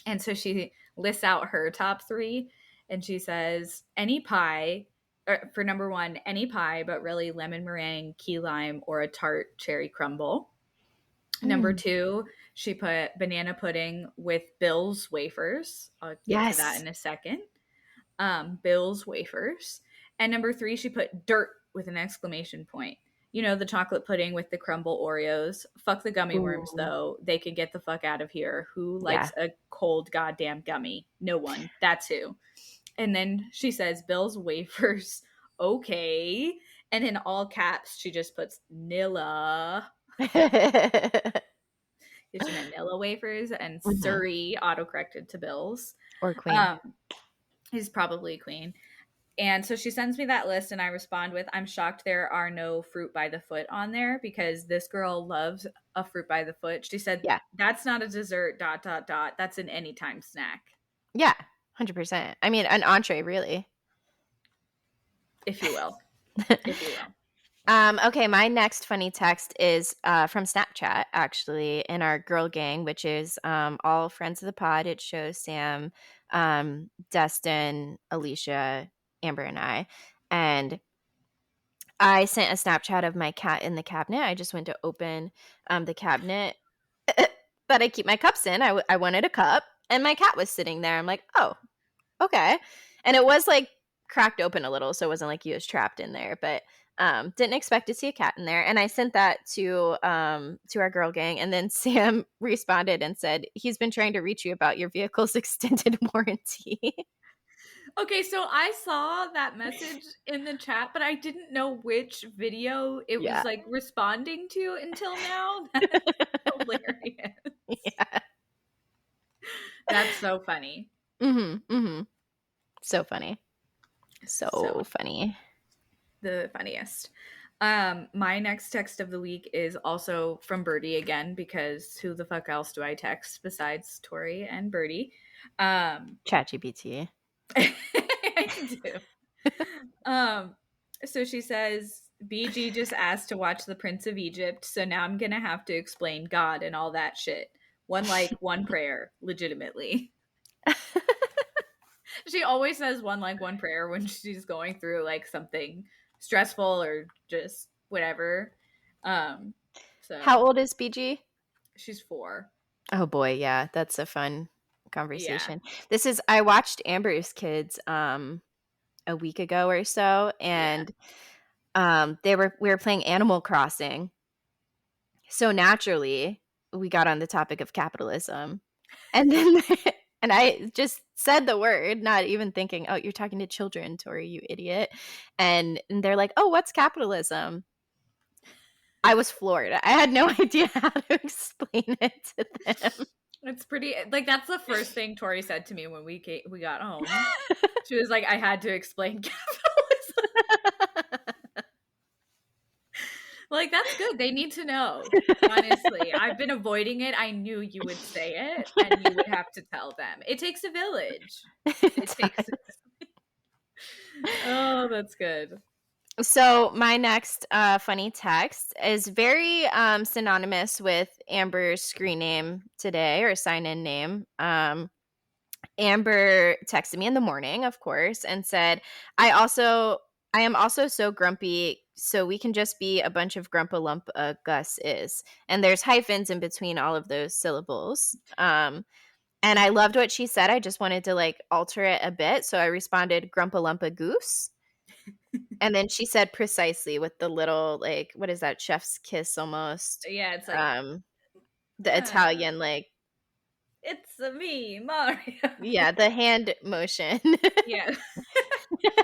And so she lists out her top three, and she says, any pie, or for number one, any pie, but really lemon meringue, key lime, or a tart cherry crumble. Number Mm. two, she put banana pudding with Bill's wafers. I'll get to that Yes. in a second. Bill's wafers. And number three, she put dirt with an exclamation point. You know, the chocolate pudding with the crumble Oreos. Fuck the gummy worms, Ooh. though. They can get the fuck out of here. Who Yeah. likes a cold goddamn gummy? No one. That's who. And then she says, Bill's wafers. Okay. And in all caps, she just puts Nilla. Get your Manila wafers, and Mhm. Surrey autocorrected to Bills. Or Queen. Um, he's probably Queen. And so she sends me that list, and I respond with, I'm shocked there are no fruit by the foot on there because this girl loves a fruit by the foot. She said, Yeah. that's not a dessert, dot, dot, dot. That's an anytime snack, Yeah. 100%. I mean, an entree, really. if you will. If you will. Okay, my next funny text is from Snapchat, actually, in our girl gang, which is all friends of the pod. It shows Sam, Destin, Alicia, Amber, and I. And I sent a Snapchat of my cat in the cabinet. I just went to open the cabinet that I keep my cups in. I wanted a cup, and my cat was sitting there. I'm like, oh, okay. And it was like cracked open a little, so it wasn't like he was trapped in there. But didn't expect to see a cat in there. And I sent that to our girl gang, and then Sam responded and said he's been trying to reach you about your vehicle's extended warranty. Okay, so I saw that message in the chat, but I didn't know which video it was Yeah. like responding to until now. That's hilarious. Yeah. That's so funny. Mm-hmm. Mm-hmm. So funny. So So funny. the funniest. My next text of the week is also from Birdie again, because who the fuck else do I text besides Tori and Birdie? ChatGPT. I do. Um, so she says, BG just asked to watch The Prince of Egypt, so now I'm gonna have to explain God and all that shit. One like, one prayer, legitimately. She always says one like, one prayer when she's going through like something stressful or just whatever. How So old is BG? she's 4. Oh boy, yeah, that's a fun Yeah, conversation. I watched Amber's Kids a week ago or so, yeah. and we were playing Animal Crossing, So naturally, we got on the topic of capitalism. And then and I just said the word, not even thinking, "Oh, you're talking to children, Tori, you idiot." And they're like, "Oh, what's capitalism?" I was floored. I had no idea how to explain it to them. It's pretty like that's the first thing Tori said to me when we got home. She was like, I had to explain capitalism. Like, that's good. They need to know. Honestly, I've been avoiding it. I knew you would say it and you would have to tell them. It takes a village. It It takes. does. Oh, that's good. So my next funny text is very synonymous with Amber's screen name today, or sign-in name. Amber texted me in the morning, of course, and said, I am also so grumpy, so we can just be a bunch of Grumpa Gus is." And there's hyphens in between all of those syllables. And I loved what she said. I just wanted to like alter it a bit. So I responded, "Grumpa Goose." And then she said precisely with the little like, what is that, chef's kiss almost. Yeah, it's like, Um the uh, Italian like, it's me, Mario. yeah, the hand motion. Yeah,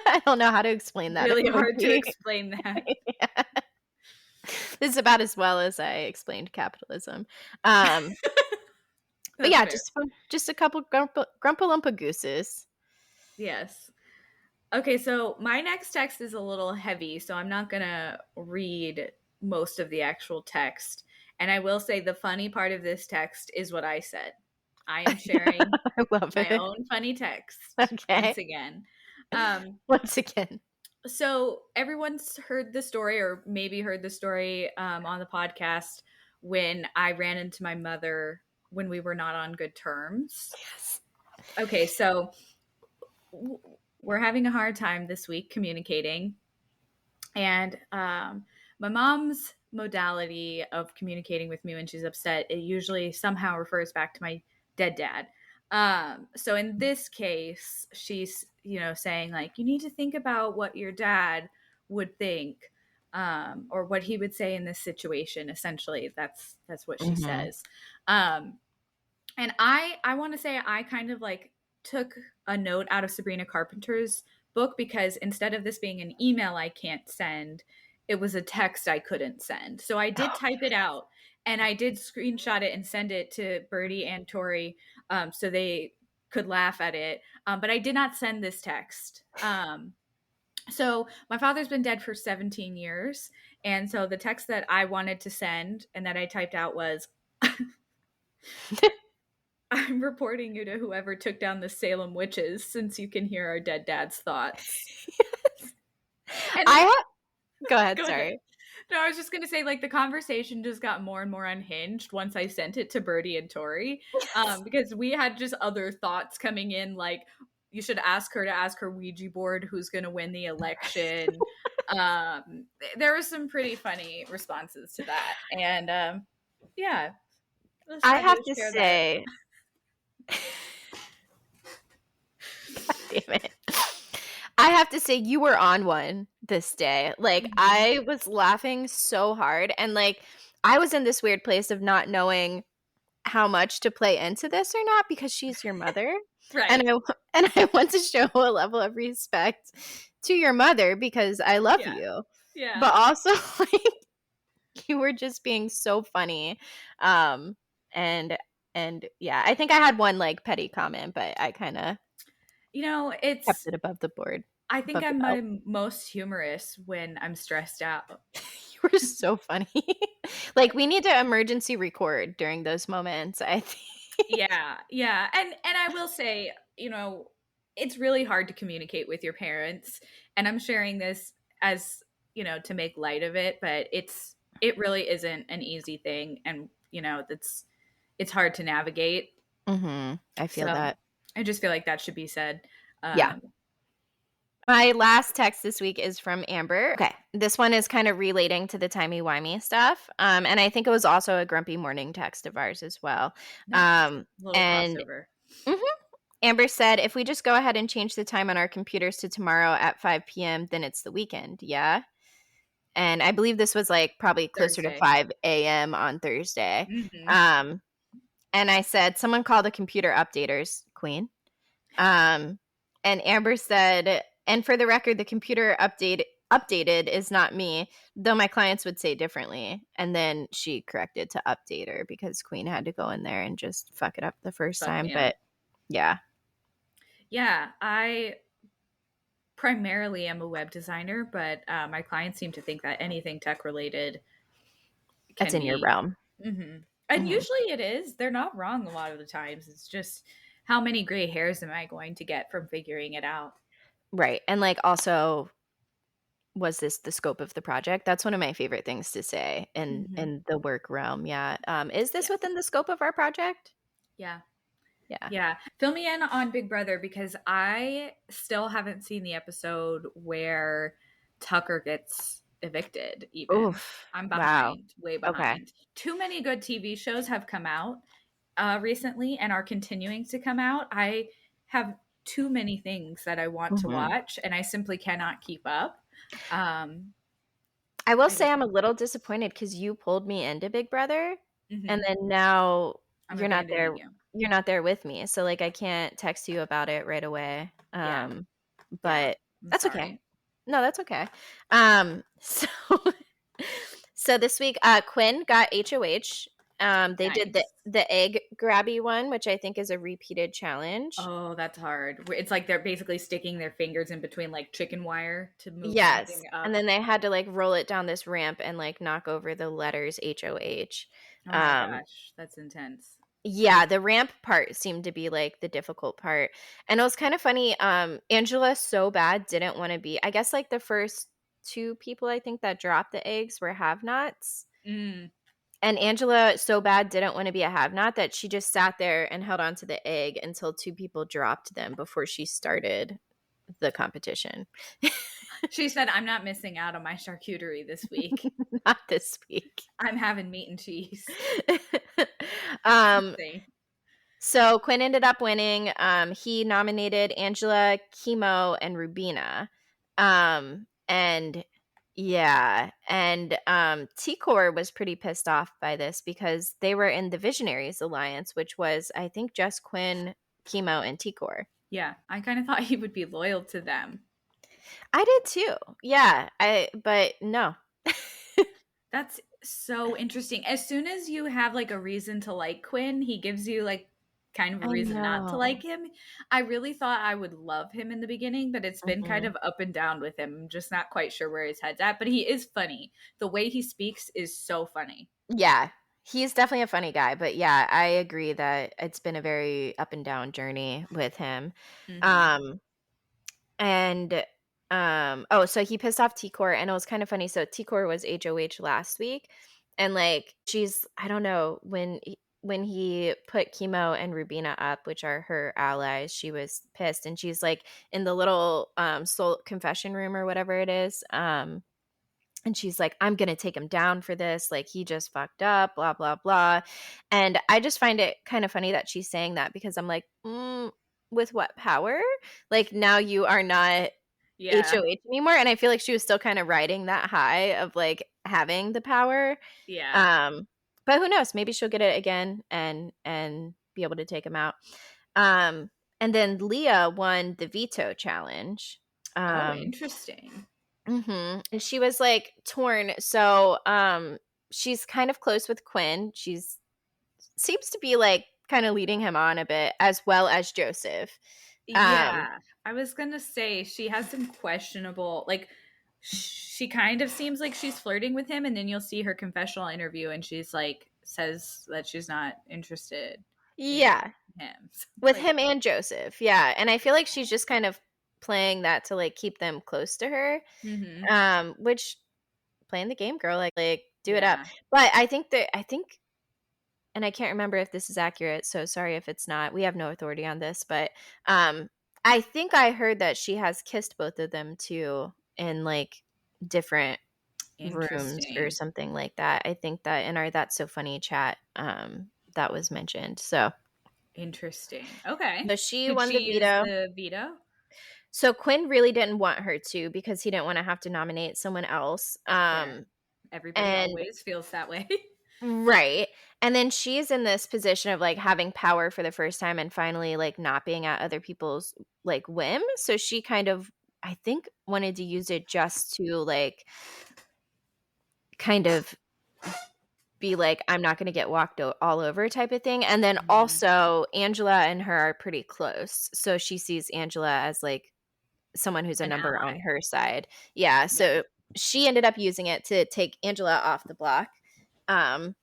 I don't know how to explain that really hard to emoji. explain that. Yeah. This is about as well as I explained capitalism. Um, but That's yeah, fair. just a couple Grumpa Gooses. Yes. Okay, so my next text is a little heavy, so I'm not gonna read most of the actual text. And I will say the funny part of this text is what I said. I am sharing I love my it. own funny text once Okay. again. Um, Once again. so everyone's heard the story, or maybe heard the story on the podcast when I ran into my mother when we were not on good terms. Yes. Okay, so we're having a hard time this week communicating. And my mom's modality of communicating with me when she's upset, it usually somehow refers back to my dead dad. So in this case, she's, saying like, you need to think about what your dad would think, or what he would say in this situation. Essentially, that's what she Mhm. says. Um, and I want to say I kind of like took a note out of Sabrina Carpenter's book, because instead of this being an email I can't send, it was a text I couldn't send. So I did type it out and I did screenshot it and send it to Birdie and Tori, so they could laugh at it. But I did not send this text. So my father's been dead for 17 years. And so the text that I wanted to send and that I typed out was, I'm reporting you to whoever took down the Salem witches, since you can hear our dead dad's thoughts. And I like, have Go ahead, go ahead. sorry. No, I was just gonna say, like, the conversation just got more and more unhinged once I sent it to Birdie and Tori, because we had just other thoughts coming in, like, you should ask her to ask her Ouija board who's gonna win the election. There were some pretty funny responses to that, and yeah, I just I had have to to share that. say, damn it. I have to say you were on one this day. Like Mhm. I was laughing so hard, and like I was in this weird place of not knowing how much to play into this or not because she's your mother. And Right. and I want to show a level of respect to your mother because I love Yeah. you. Yeah. But also like you were just being so funny. Um and and yeah, I think I had one like petty comment, but I kind of kept It's it above the board, I think above the I'm belt. my most humorous when I'm stressed out. You were so funny. Like we need to emergency record during those moments, I think. Yeah. Yeah. And I will say, it's really hard to communicate with your parents, and I'm sharing this as, to make light of it, but it really isn't an easy thing, and it's hard to navigate. I feel So, that. I just feel like that should be said. Yeah. Um My last text this week is from Amber. Okay. This one is kind of relating to the timey-wimey stuff. And I think it was also a grumpy morning text of ours as well. Nice. Little And crossover. mhm, Amber said, if we just go ahead and change the time on our computers to tomorrow at 5 p.m., then it's the weekend. Yeah. and I believe this was like probably closer to Thursday. 5 a.m. on Thursday. Mhm. Um, and I said, someone call the computer updaters, Queen. Um, and Amber said, and for the record, the computer updated is not me, though my clients would say differently. And then she corrected to updater because Queen had to go in there and just fuck it up the first But time. yeah. But yeah, Yeah, I primarily am a web designer, but my clients seem to think that anything tech related that's can in your be. realm. Hmm. And Mhm. usually it is. They're not wrong a lot of the times. It's just how many gray hairs am I going to get from figuring it out? Right. And like also, was this the scope of the project? That's one of my favorite things to say Hmm. in the work realm. Yeah. Is this Yes. within the scope of our project? Yeah. Yeah. Yeah. Fill me in on Big Brother because I still haven't seen the episode where Tucker gets evicted, even. Oof. I'm Wow. behind, way Okay. behind. Too many good TV shows have come out recently and are continuing to come out. I have too many things that I want to Mhm. watch, and I simply cannot keep up. Um, I will I say just, I'm a little disappointed because you pulled me into Big Brother, and mhm, then now I'm there abandoning you. you're not there with me, so, like, I can't text you about it right away, Yeah, yeah. but I'm that's okay. sorry. No, that's okay. So so this week, Quinn got HOH. They did the Nice. egg grabby one, which I think is a repeated challenge. Oh, that's hard. It's like they're basically sticking their fingers in between like chicken wire to move something Yes, and up. then they had to, like, roll it down this ramp and, like, knock over the letters HOH. Oh my Um, gosh, that's intense. yeah, the ramp part seemed to be, like, the difficult part, and it was kinda funny, Angela so bad didn't wanna be, I guess, like, the first 2 people I think that dropped the eggs were have-nots, Mm. and Angela so bad didn't wanna be a have-not that she just sat there and held on to the egg until 2 people dropped them before she started the competition. She said, "I'm not missing out on my charcuterie this week. Not this week. I'm having meat and cheese." um, Insane. so Quinn ended up winning. He nominated Angela, Chemo, and Rubina. And yeah, and T-Core was pretty pissed off by this because they were in the Visionaries Alliance, which was, I think, just Quinn, Chemo, and T-Core. Yeah, I kind of thought he would be loyal to them. I did too. Yeah, but no. That's so interesting. As soon as you have like a reason to like Quinn, he gives you like kind of a I reason not to like know. him. I really thought I would love him in the beginning, but it's been kind Mhm. of up and down with him. I'm just not quite sure where his head's at, but he is funny. The way he speaks is so funny. Yeah, he's definitely a funny guy, but yeah, I agree that it's been a very up and down journey with him. Hmm. Um, and oh, so he pissed off T-Core, and it was kind of funny. So T-Core was HOH last week, and like she's, I don't know, when he put Chemo and Rubina up, which are her allies, she was pissed, and she's like in the little soul confession room or whatever it is. And she's like, I'm going to take him down for this. Like, he just fucked up, blah, blah, blah. And I just find it kind of funny that she's saying that because I'm like, with what power? Like, now you are not Yeah. HOH anymore. And I feel like she was still kind of riding that high of like having the power. Yeah. Um, but who knows? Maybe she'll get it again and be able to take him out. Um, and then Leah won the veto challenge. Oh, Um, interesting. And she was, like, torn. So, she's kind of close with Quinn. She's seems to be, like, kinda leading him on a bit, as well as Joseph. Um Yeah, I was gonna say she has some questionable, like, she kind of seems like she's flirting with him, and then you'll see her confessional interview, and she's like, says that she's not interested in Yeah, him. So it's with like, him and Joseph, yeah, and I feel like she's just kind of playing that to, like, keep them close to her, mm-hmm. which playing the game, girl, like, do it up. Yeah, But I think, and I can't remember if this is accurate, so sorry if it's not. We have no authority on this, but um I think I heard that she has kissed both of them too in like different rooms or interesting, something like that. I think that in our That's So Funny chat that was mentioned. So interesting. Okay, she did won she the use veto. the veto? So Quinn really didn't want her to because he didn't wanna have to nominate someone else, Fair. Everybody and always feels that way. right, and then she's in this position of, like, having power for the first time and finally, like, not being at other people's, like, whim, so she kind of, I think, wanted to use it just to, like, kind of be like, "I'm not gonna get walked o all over," type of thing, and then Mhm. also Angela and her are pretty close, so she sees Angela as, like, someone who's a An number on ally. her side. Yeah, Yeah. so she ended up using it to take Angela off the block, um,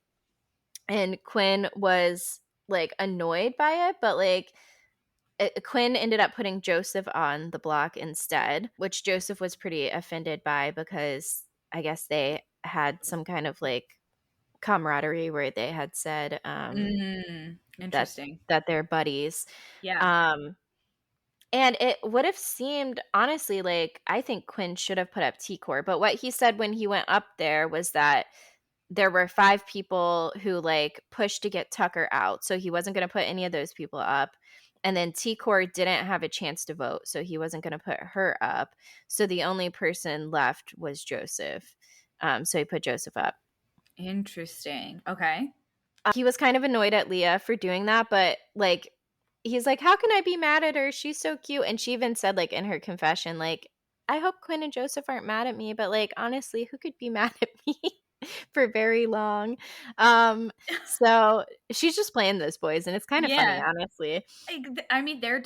and Quinn was, like, annoyed by it, but, like, Quinn ended up putting Joseph on the block instead, which Joseph was pretty offended by because I guess they had some kind of, like, camaraderie where they had said, that Interesting. they're buddies, Yeah. um and it would have seemed honestly like I think Quinn should have put up T-Core, but what he said when he went up there was that there were 5 people who, like, pushed to get Tucker out, so he wasn't gonna put any of those people up, and then T-Core didn't have a chance to vote, so he wasn't gonna put her up, so the only person left was Joseph, so he put Joseph up. Interesting. Okay. He was kind of annoyed at Leah for doing that, but, like, he's like, "How can I be mad at her? She's so cute." And she even said, like, in her confession, like, "I hope Quinn and Joseph aren't mad at me, but, like, honestly, who could be mad at me for very long?" Um, so she's just playing those boys, and it's kind of funny, Yeah. honestly. I mean, they're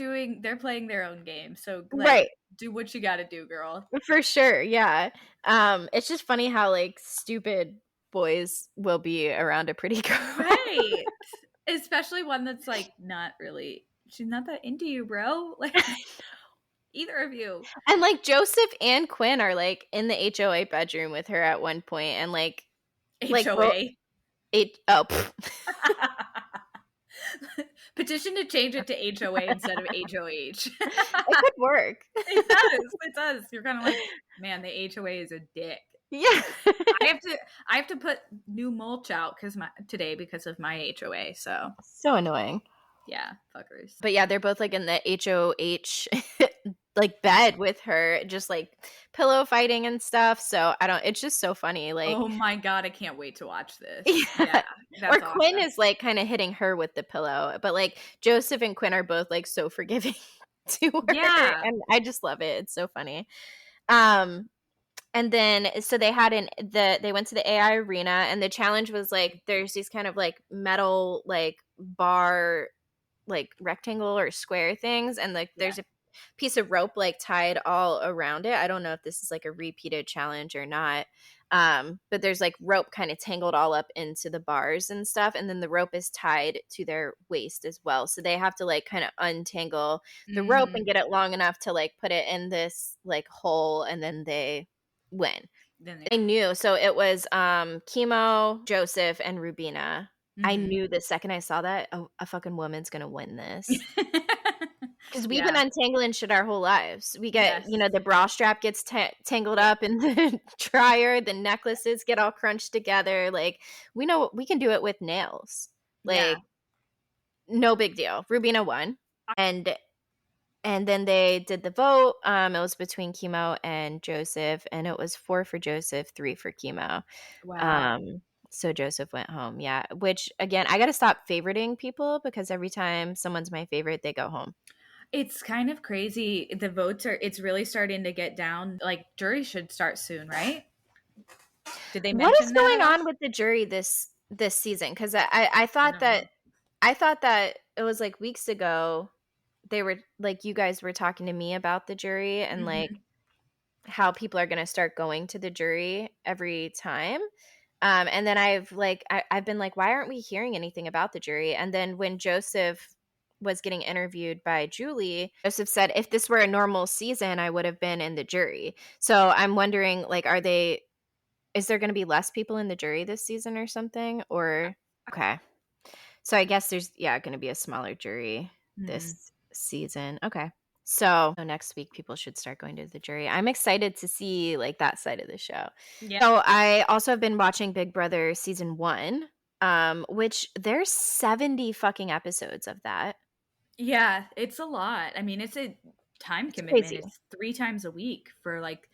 playing their own game, so, like, Right. do what you gotta do, girl. For sure, yeah. It's just funny how, like, stupid boys will be around a pretty girl. Right. Especially one that's, like, not really she's not that into you, bro. Like, either of you. And, like, Joseph and Quinn are, like, in the HOA bedroom with her at one point, and, like, both HOA. it oh, Petition to change it to HOA instead of HOH. it could work. It does. You're kinda like, "Man, the HOA is a dick." Yeah. I have to I have to put new mulch out because of my HOA, so, So annoying. yeah, fuckers. But, yeah, they're both, like, in the HOH, like, bed with her, just, like, pillow fighting and stuff, so I don't it's just so funny, like Oh my god, I can't wait to watch this. yeah. Yeah, Or that's Quinn awesome. is, like, kinda hitting her with the pillow, but, like, Joseph and Quinn are both, like, so forgiving to her, Yeah, and I just love it, it's so funny. Um And then so they went to the AI arena and the challenge was like there's these kind of like metal like bar like rectangle or square things and like yeah. there's a piece of rope like tied all around it. I don't know if this is like a repeated challenge or not. But there's like rope kind of tangled all up into the bars and stuff and then the rope is tied to their waist as well. So they have to like kind of untangle the rope and Mhm. get it long enough to like put it in this like hole and then they win. Then I knew. So it was, Chemo, Joseph, and Rubina. I Mhm. knew the second I saw that, "Oh, a fucking woman's gonna win this. Because 'Cause we've been Yeah. untangling shit our whole lives. We get Yes. the bra strap gets tangled Yep. up in the dryer, the necklaces get all crunched together, like, we know we can do it with nails. Yeah. Like, no big deal. Rubina won, and then they did the vote, it was between Chemo and Joseph, and it was 4 for Joseph, 3 for Chemo. Wow. So Joseph went home, yeah, which, again, I gotta stop favoriting people because every time someone's my favorite, they go home. It's kind of crazy. The votes are it's really starting to get down. Like, jury should start soon, right? Did they What is mention that going at all? on with the jury this season? Because I I thought don't know. that it was, like, weeks ago, they were like, you guys were talking to me about the jury and, like, Mhm. how people are gonna start going to the jury every time. And then I've been like, why aren't we hearing anything about the jury? And then when Joseph was getting interviewed by Julie, Joseph said, if this were a normal season, I would have been in the jury. So I'm wondering, like, is there going to be less people in the jury this season or something? Or, okay. So I guess there's, yeah, going to be a smaller jury Mhm. this season. Okay. So next week, people should start going to the jury. I'm excited to see like that side of the show. Yeah. So I also have been watching Big Brother season 1, which there's 70 fucking episodes of that. Yeah, it's a lot. I mean, it's a time It's commitment. crazy. It's 3 times a week for, like,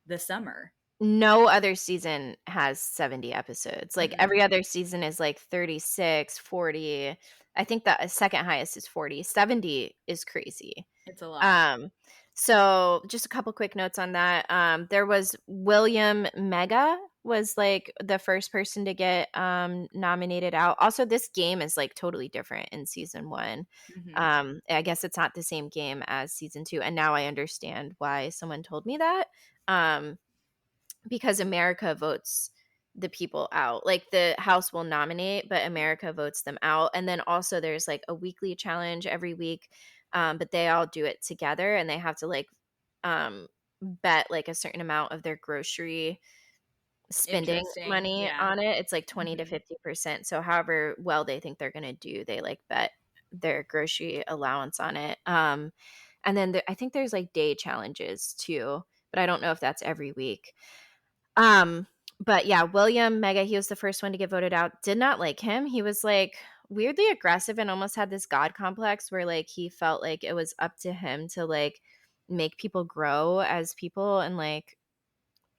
the summer. No other season has 70 episodes. Like, Mm-mm. every other season is, like, 36, 40. I think the second highest is 40. 70 is crazy. It's a lot. Um, so just a couple quick notes on that. There was William Mega was, like, the first person to get, nominated out. Also, this game is, like, totally different in season 1. Mhm. I guess it's not the same game as season 2, and now I understand why someone told me that. Um because America votes the people out. Like, the House will nominate, but America votes them out. And then also there's like a weekly challenge every week, but they all do it together and they have to like bet like a certain amount of their grocery spending Interesting. money Yeah. on it. It's like 20 to Mhm. 50%. So however well they think they're going to do, they like bet their grocery allowance on it. And then I think there's like day challenges too, but I don't know if that's every week. Um, but yeah, William Mega, he was the first one to get voted out. Did not like him. He was like weirdly aggressive and almost had this god complex where like he felt like it was up to him to like make people grow as people and like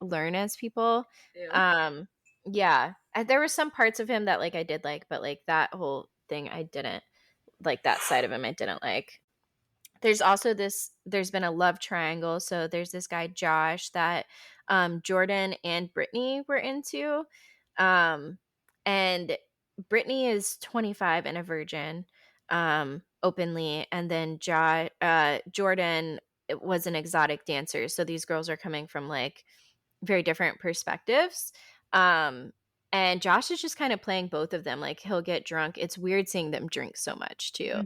learn as people. Ew. Um, yeah, there were some parts of him that like I did like, but like that whole thing I didn't like. That side of him I didn't like. There's been a love triangle. So there's this guy Josh that Jordan and Brittany were into. Um and Brittany is 25 and a virgin, openly, and then Jordan was an exotic dancer. So these girls are coming from like very different perspectives. Um and Josh is just kind of playing both of them. Like, he'll get drunk. It's weird seeing them drink so much too.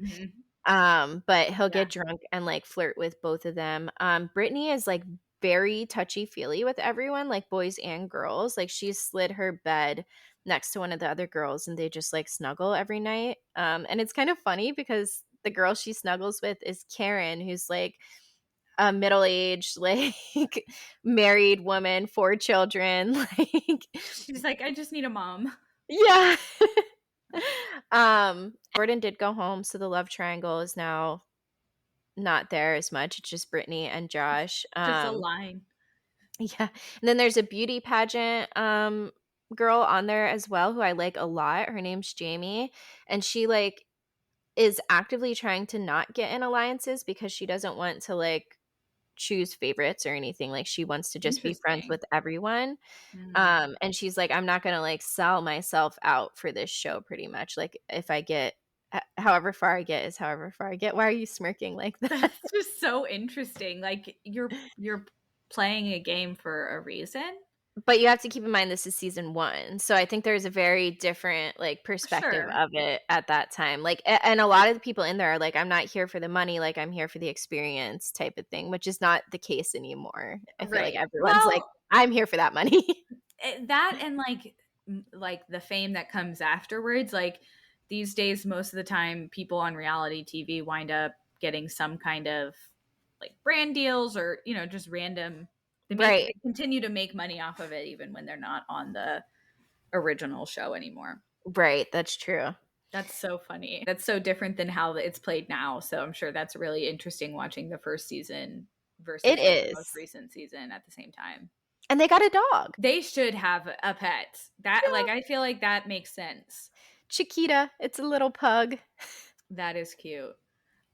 Mhm. But he'll Yeah. get drunk and, like, flirt with both of them. Brittany is, like, very touchy-feely with everyone, like, boys and girls. Like, she slid her bed next to one of the other girls, and they just, like, snuggle every night. And it's kind of funny because the girl she snuggles with is Karen, who's, like, a middle-aged, like, married woman, 4 children, like She's like, "I just need a mom." yeah. Jordan did go home, so the love triangle is now not there as much. It's just Brittany and Josh. Just a line. Yeah. And then there's a beauty pageant girl on there as well who I like a lot. Her name's Jamie, and she like is actively trying to not get in alliances because she doesn't want to like choose favorites or anything. Like, she wants to just be friends Interesting. with everyone. Mm. And she's like, I'm not gonna like sell myself out for this show pretty much. Like, if I get however far I get is however far I get. Why are you smirking like that? That's just so interesting. Like, you're playing a game for a reason? But you have to keep in mind this is season 1, so I think there's a very different, like, perspective Sure. of it at that time, like, and a lot of the people in there are like, "I'm not here for the money, like, I'm here for the experience," type of thing, which is not the case anymore. I feel like Right. everyone's like, Well, "I'm here for that money." that and, like, like, the fame that comes afterwards, like, these days, most of the time, people on reality TV wind up getting some kind of, like, brand deals or, just random they Right, continue to make money off of it even when they're not on the original show anymore. right, that's true. That's so funny. That's so different than how it's played now, so I'm sure that's really interesting watching the first season It versus, like, the most is, recent season at the same time. and they got a dog. They should have a pet. That Yeah, like, I feel like that makes sense. Chiquita, it's a little pug. That is cute.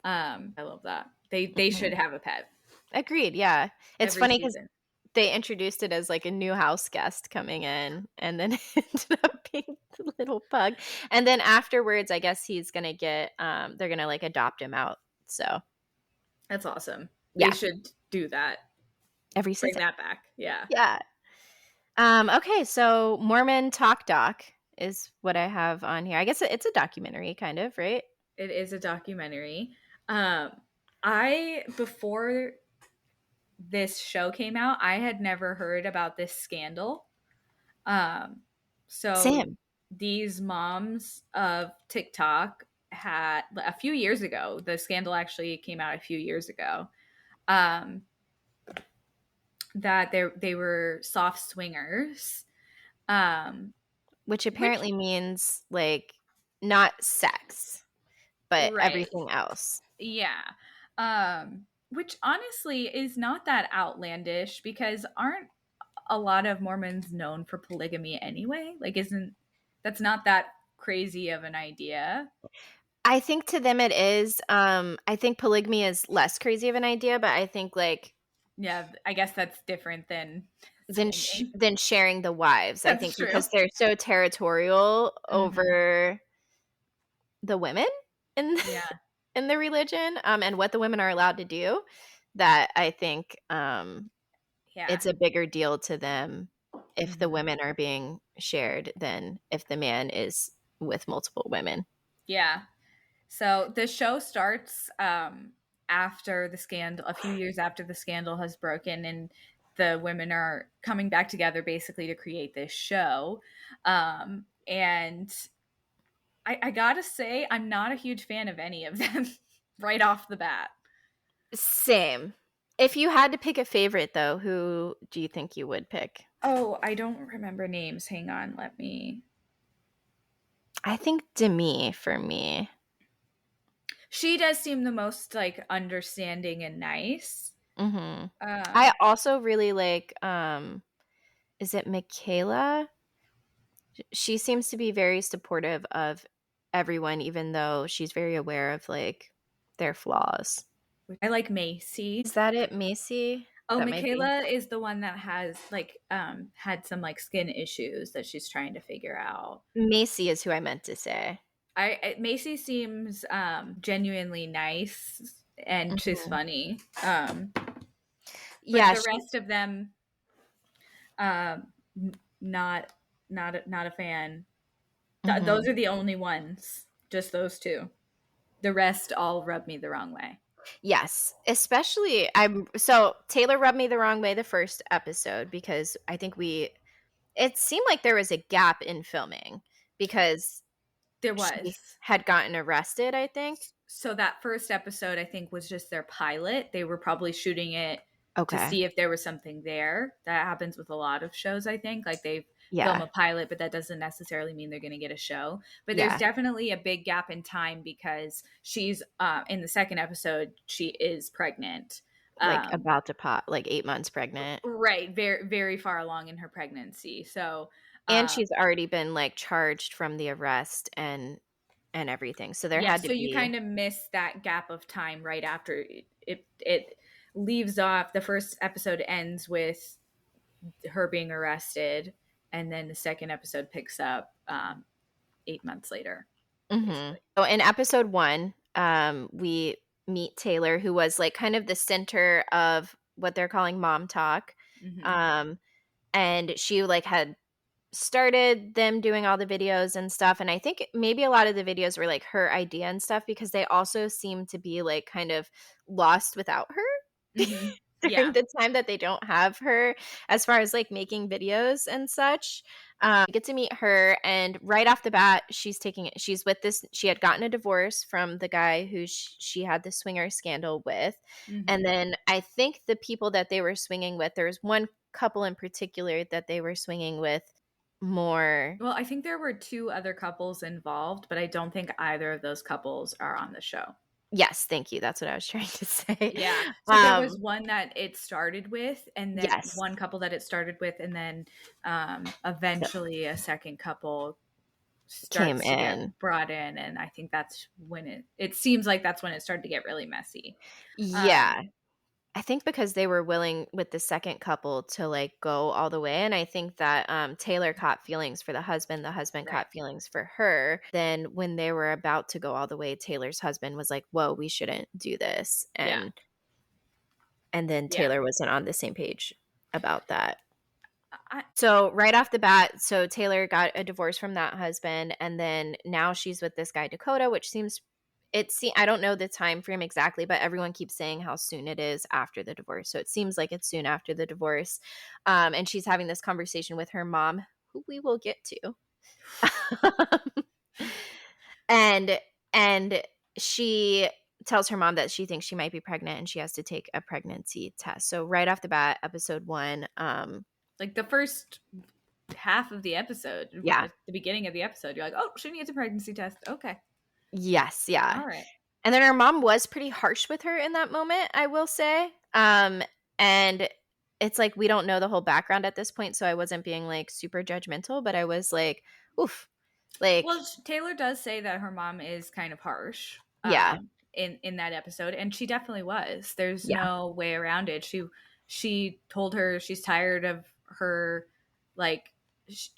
I love that. They should Mhm. have a pet Agreed, yeah. It's every funny because season. they introduced it as, like, a new house guest coming in, and then it ended up being the little pug, and then afterwards, I guess he's gonna get, they're gonna, like, adopt him out, so, That's awesome. They yeah, should do that. every Bring season. that back. Yeah. Yeah. Okay, so Mormon Talk Doc is what I have on here. I guess it's a documentary kind of, right? It is a documentary. I before this show came out, I had never heard about this scandal. Um, so Sam. these moms of TikTok had a few years ago, the scandal actually came out a few years ago, um, that they were soft swingers, um, Which which apparently means, like, not sex, but right, everything else. yeah. Um, which honestly is not that outlandish because aren't a lot of Mormons known for polygamy anyway? Like, isn't that's not that crazy of an idea? I think to them it is. I think polygamy is less crazy of an idea, but I think like Yeah, I guess that's different than swinging. than sharing the wives. I That's think true. because they're so territorial Hmm. over the women in Yeah. in the religion, and what the women are allowed to do, that I think Yeah. it's a bigger deal to them if the Hmm. women are being shared than if the man is with multiple women. Yeah. So the show starts after the scandal, a few years after the scandal has broken, and the women are coming back together basically to create this show. And I gotta say, I'm not a huge fan of any of them right off the bat. Same. If you had to pick a favorite, though, who do you think you would pick? Oh, I don't remember names. Hang on, let me. I think Demi for me. She does seem the most like understanding and nice. Mhm. I Um, also really like, is it Michaela? She seems to be very supportive of everyone, even though she's very aware of, like, their flaws. I like Macy. Is that it, Macy? Oh, That might be Michaela is the one that has like had some like skin issues that she's trying to figure out. Macy is who I meant to say. Macy seems genuinely nice and she's Mhm. funny. But Yeah, the she rest of them not not a fan. Those mhm. are the only ones. Just those two. The rest all rub me the wrong way. Yes, especially I'm so Taylor rubbed me the wrong way the first episode because I think we it seemed like there was a gap in filming because There she was. had gotten arrested, I think. So that first episode I think was just their pilot. They were probably shooting it to Okay. see if there was something there. That happens with a lot of shows, I think. Like they film Yeah. a pilot, but that doesn't necessarily mean they're going to get a show. But there's Yeah. definitely a big gap in time because she's in the second episode she is pregnant. Like Um, about to pop, like 8 months pregnant. right, very far along in her pregnancy. So And uh, she's already been like charged from the arrest and everything. So there yeah, had to so you be kind of miss that gap of time right after it leaves off. The first episode ends with her being arrested, and then the second episode picks up 8 months later, Mhm. basically. So in episode 1, we meet Taylor, who was like kind of the center of what they're calling mom talk. Hmm. Um, and she like had started them doing all the videos and stuff, and I think maybe a lot of the videos were like her idea and stuff because they also seem to be like kind of lost without her Hmm. during Yeah. the time that they don't have her as far as like making videos and such. Get to meet her, and right off the bat she's with this she had gotten a divorce from the guy who she had the swinger scandal with. And Hmm. then I think the people that they were swinging with, there was one couple in particular that they were swinging with more. Well, I think there were two other couples involved, but I don't think either of those couples are on the show. Yes, thank you, that's what I was trying to say. Yeah. So there was um one that it started with, and then yes, one couple that it started with, and then eventually a second couple came starts to get in. brought in, and I think that's when it seems like that's when it started to get really messy. Yeah, Um, I think because they were willing with the second couple to, like, go all the way, and I think that, Taylor caught feelings for the husband right. caught feelings for her. Then when they were about to go all the way, Taylor's husband was like, "Whoa, we shouldn't do this," Yeah. and then Yeah. Taylor wasn't on the same page about that. I, So, right off the bat, so Taylor got a divorce from that husband, and then now she's with this guy Dakota, which seems I don't know the time frame exactly, but everyone keeps saying how soon it is after the divorce. So it seems like it's soon after the divorce. And she's having this conversation with her mom, who we will get to. and and she tells her mom that she thinks she might be pregnant and she has to take a pregnancy test. So right off the bat, episode 1, like the first half of the episode, yeah. at the beginning of the episode, you're like, oh, she needs a pregnancy test. Okay. Yes, yeah. All right. And then her mom was pretty harsh with her in that moment, I will say. And it's like we don't know the whole background at this point, so I wasn't being like super judgmental, but I was like, oof, like Well, Taylor does say that her mom is kind of harsh yeah, in that episode, and she definitely was. There's yeah, no way around it. She told her she's tired of her like sh-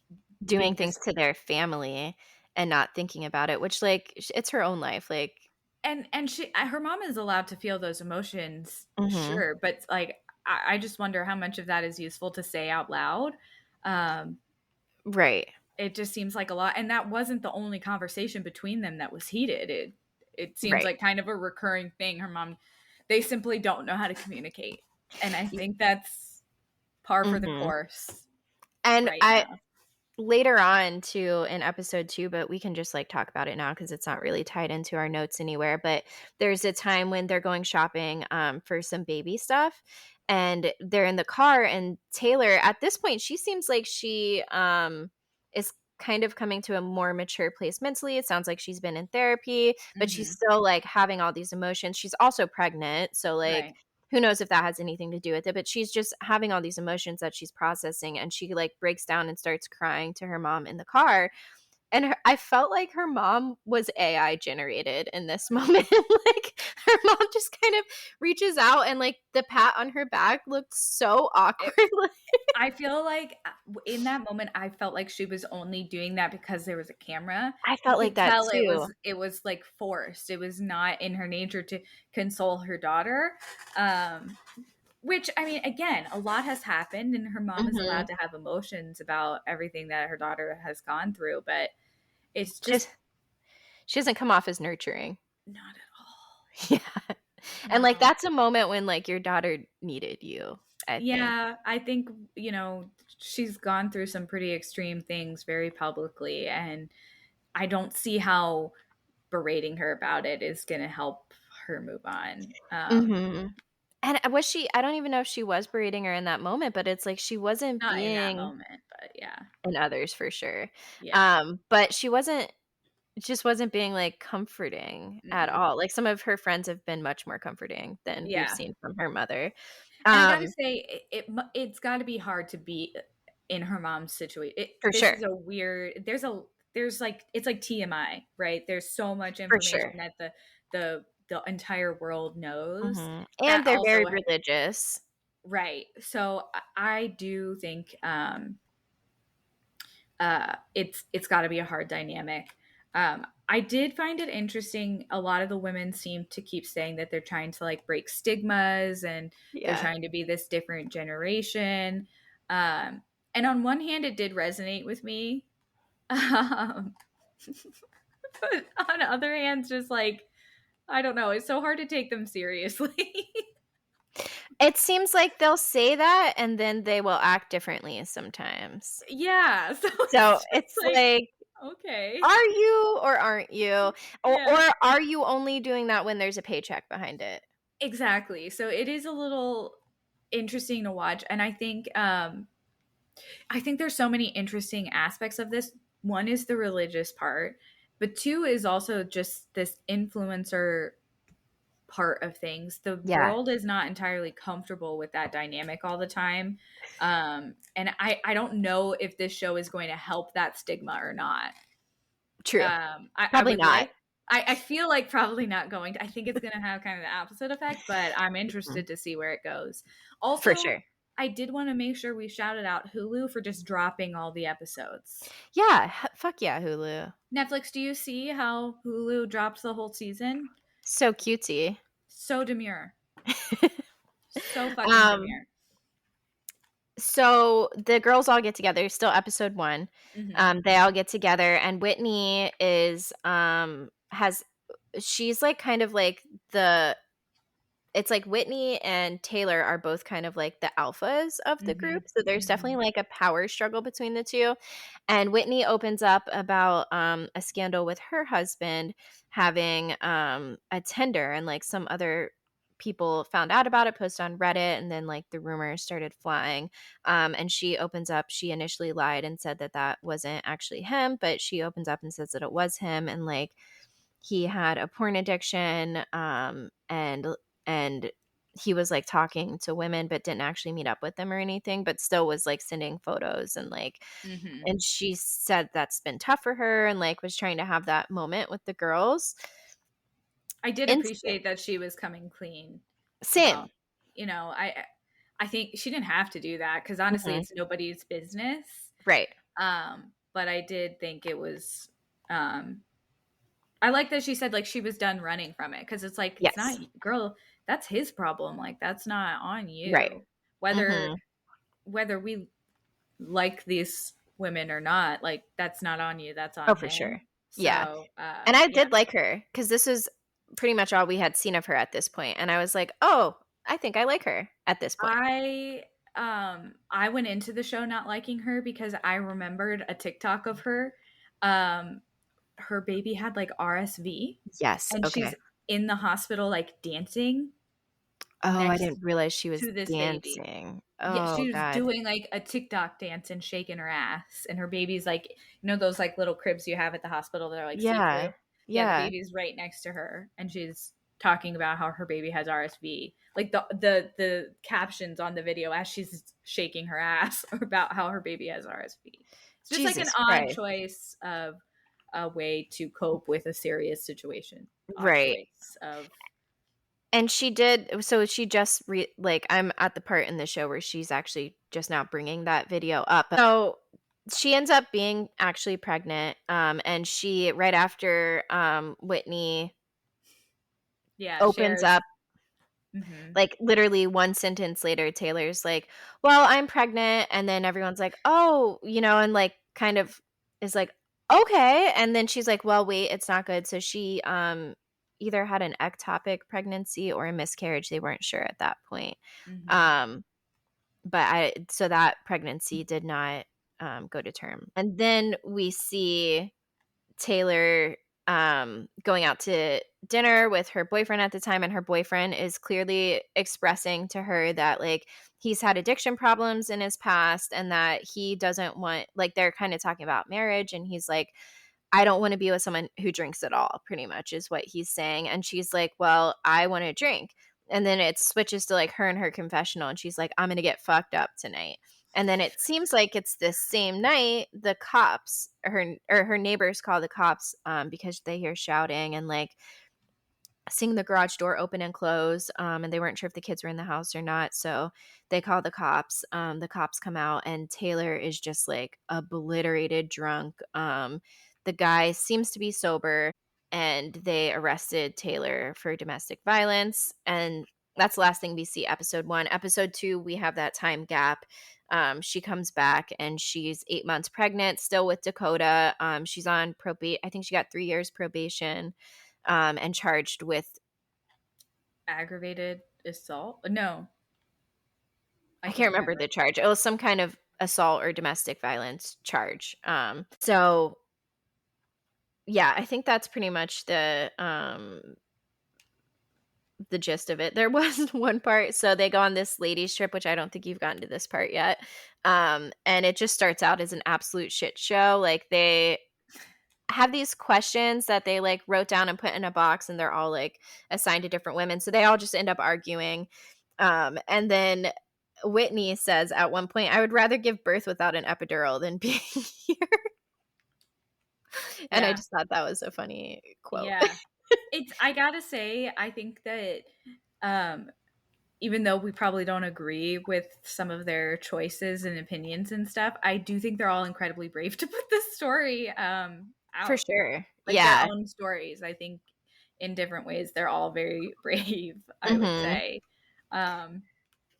doing being things this to their family and not thinking about it, which like it's her own life, like and she her mom is allowed to feel those emotions, mhm, sure, but like I just wonder how much of that is useful to say out loud. Um, right, it just seems like a lot, and that wasn't the only conversation between them that was heated. It seems right. like kind of a recurring thing. Her mom, they simply don't know how to communicate, and I think that's par for the Mhm. course And right I now. later on too in episode 2, but we can just, like, talk about it now because it's not really tied into our notes anywhere, but there's a time when they're going shopping, for some baby stuff, and they're in the car, and Taylor, at this point, she seems like she, is kind of coming to a more mature place mentally. It sounds like she's been in therapy, but she's Hmm. still, like, having all these emotions. She's also pregnant, so, like, Right. who knows if that has anything to do with it, but she's just having all these emotions that she's processing, and she, like, breaks down and starts crying to her mom in the car, and I felt like her mom was AI generated in this moment. Like, her mom just kind of reaches out and, like, the pat on her back looked so awkward. Like, I feel like in that moment, I felt like she was only doing that because there was a camera. I You felt like could that tell too. it was like forced. It was not in her nature to console her daughter. Um, which I mean, again, a lot has happened, and her mom is allowed Mhm. to have emotions about everything that her daughter has gone through. But it's Just just she doesn't come off as nurturing. not at all. Yeah. And, like, No. that's a moment when, like, your daughter needed you, I think. Yeah, I think, she's gone through some pretty extreme things very publicly, and I don't see how berating her about it is going to help her move on. Mhm. And was she I don't even know if she was berating her in that moment, but it's like she wasn't Not in that being moment, but yeah. in others for sure. Yeah. But she wasn't just wasn't being, like, comforting at Mm-mm. all. Like, some of her friends have been much more comforting than we've Yeah. seen from her mother. And I got to Um, say it's got to be hard to be in her mom's situation. for This sure, is a weird there's like it's like TMI, right? There's so much for information sure. that the entire world knows Mhm. that And they're very also religious. right. So I do think it's got to be a hard dynamic. I did find it interesting. A lot of the women seem to keep saying that they're trying to like break stigmas and they're Yeah. trying to be this different generation. Um, and on one hand, it did resonate with me. Um, but on the other hand, just like, I don't know, it's so hard to take them seriously. It seems like they'll say that, and then they will act differently sometimes. Yeah. So So, it's just it's like, like, okay. are you or aren't you? Or Yeah. are you only doing that when there's a paycheck behind it? Exactly. So it is a little interesting to watch, and I think there's so many interesting aspects of this. One is the religious part, but two is also just this influencer part of things. The Yeah, world is not entirely comfortable with that dynamic all the time. And I don't know if this show is going to help that stigma or not. true. I Probably would not. like, I feel like probably not going to. I think it's going to have kind of the opposite effect, but I'm Mhm. interested to see where it goes. For Also, sure. I did want to make sure we shouted out Hulu for just dropping all the episodes. Yeah, fuck yeah, Hulu. Netflix, do you see how Hulu dropped the whole season? So cutesy. So demure. So fucking Um, demure. so the girls all get together, still episode 1. Hmm. They all get together and Whitney is, has she's, like, kind of like the it's like Whitney and Taylor are both kind of like the alphas of the Hmm. group, so there's definitely, Hmm. like, a power struggle between the 2, and Whitney opens up about, a scandal with her husband having, a Tinder, and, like, some other people found out about it, posted on Reddit, and then, like, the rumors started flying, and she opens up she initially lied and said that that wasn't actually him, but she opens up and says that it was him, and, like, he had a porn addiction, and he was, like, talking to women but didn't actually meet up with them or anything, but still was, like, sending photos and, like, Mhm. and she said that's been tough for her and, like, was trying to have that moment with the girls. I did Instant. appreciate that she was coming clean Same. about, I think she didn't have to do that because honestly, Mhm. it's nobody's business. Right. But I did think it was, um, I like that she said like she was done running from it because it's like it's not, Yes. girl, that's his problem. Like that's not on Right. you. Whether Mhm. whether we like these women or not, like that's not on you. That's Oh, on for sure. him. Yeah. So And I yeah, did like her because this was pretty much all we had seen of her at this point, and I was like, "Oh, I think I like her at this point." I I went into the show not liking her because I remembered a TikTok of her. Um her baby had like RSV Yes, and okay. she's in the hospital like dancing Oh, I next didn't realize she was to this baby. dancing. Yeah, Oh she was god. doing like a TikTok dance and shaking her ass, and her baby's like, those like little cribs you have at the hospital that are like see through. Yeah. Yeah, the Yeah. baby's right next to her, and she's talking about how her baby has RSV. Like the captions on the video as she's shaking her ass are about how her baby has RSV. It's just like an Jesus odd Christ. choice of a way to cope with a serious situation. Odd Right. choice of And she did so she just like, I'm at the part in the show where she's actually just now bringing that video up. So, she ends up being actually pregnant, and she right after, Whitney yeah, opens shares. up, Hmm. like, literally 1 sentence later, Taylor's like, "Well, I'm pregnant," and then everyone's like, "Oh," and, like, kind of is like, "Okay," and then she's like, "Well, wait, it's not good." So she, either had an ectopic pregnancy or a miscarriage, they weren't sure at that point. Hmm. Um, but I so that pregnancy did not, go to term. And then we see Taylor, going out to dinner with her boyfriend at the time, and her boyfriend is clearly expressing to her that, like, he's had addiction problems in his past and that he doesn't want like, they're kinda talking about marriage, and he's like, "I don't wanna be with someone who drinks at all," pretty much is what he's saying, and she's like, "Well, I wanna drink." And then it switches to, like, her and her confessional, and she's like, "I'm gonna get fucked up tonight." And then it seems like it's this same night, the cops, her neighbors call the cops, because they hear shouting and, like, seeing the garage door open and close, and they weren't sure if the kids were in the house or not, so they call the cops come out, and Taylor is just, like, obliterated drunk, the guy seems to be sober, and they arrested Taylor for domestic violence, and that's the last thing we see episode 1. Episode 2, we have that time gap, she comes back, and she's 8 months pregnant, still with Dakota, she's on probate I think she got 3 years probation, and charged with Aggravated assault? No, I I can't can't remember remember. the charge. It was some kind of assault or domestic violence charge. So yeah, I think that's pretty much the gist of it. There was one part, so they go on this ladies trip, which I don't think you've gotten to this part yet. And it just starts out as an absolute shit show. Like they have these questions that they like wrote down and put in a box, and they're all like assigned to different women. So they all just end up arguing. And then Whitney says at one point, "I would rather give birth without an epidural than be here." And I Yeah. just thought that was a funny quote. Yeah. It's I gotta say, I think that um even though we probably don't agree with some of their choices and opinions and stuff, I do think they're all incredibly brave to put this story For out. sure. Like their Yeah. own stories. I think in different ways they're all very brave, I would Mhm. say. Um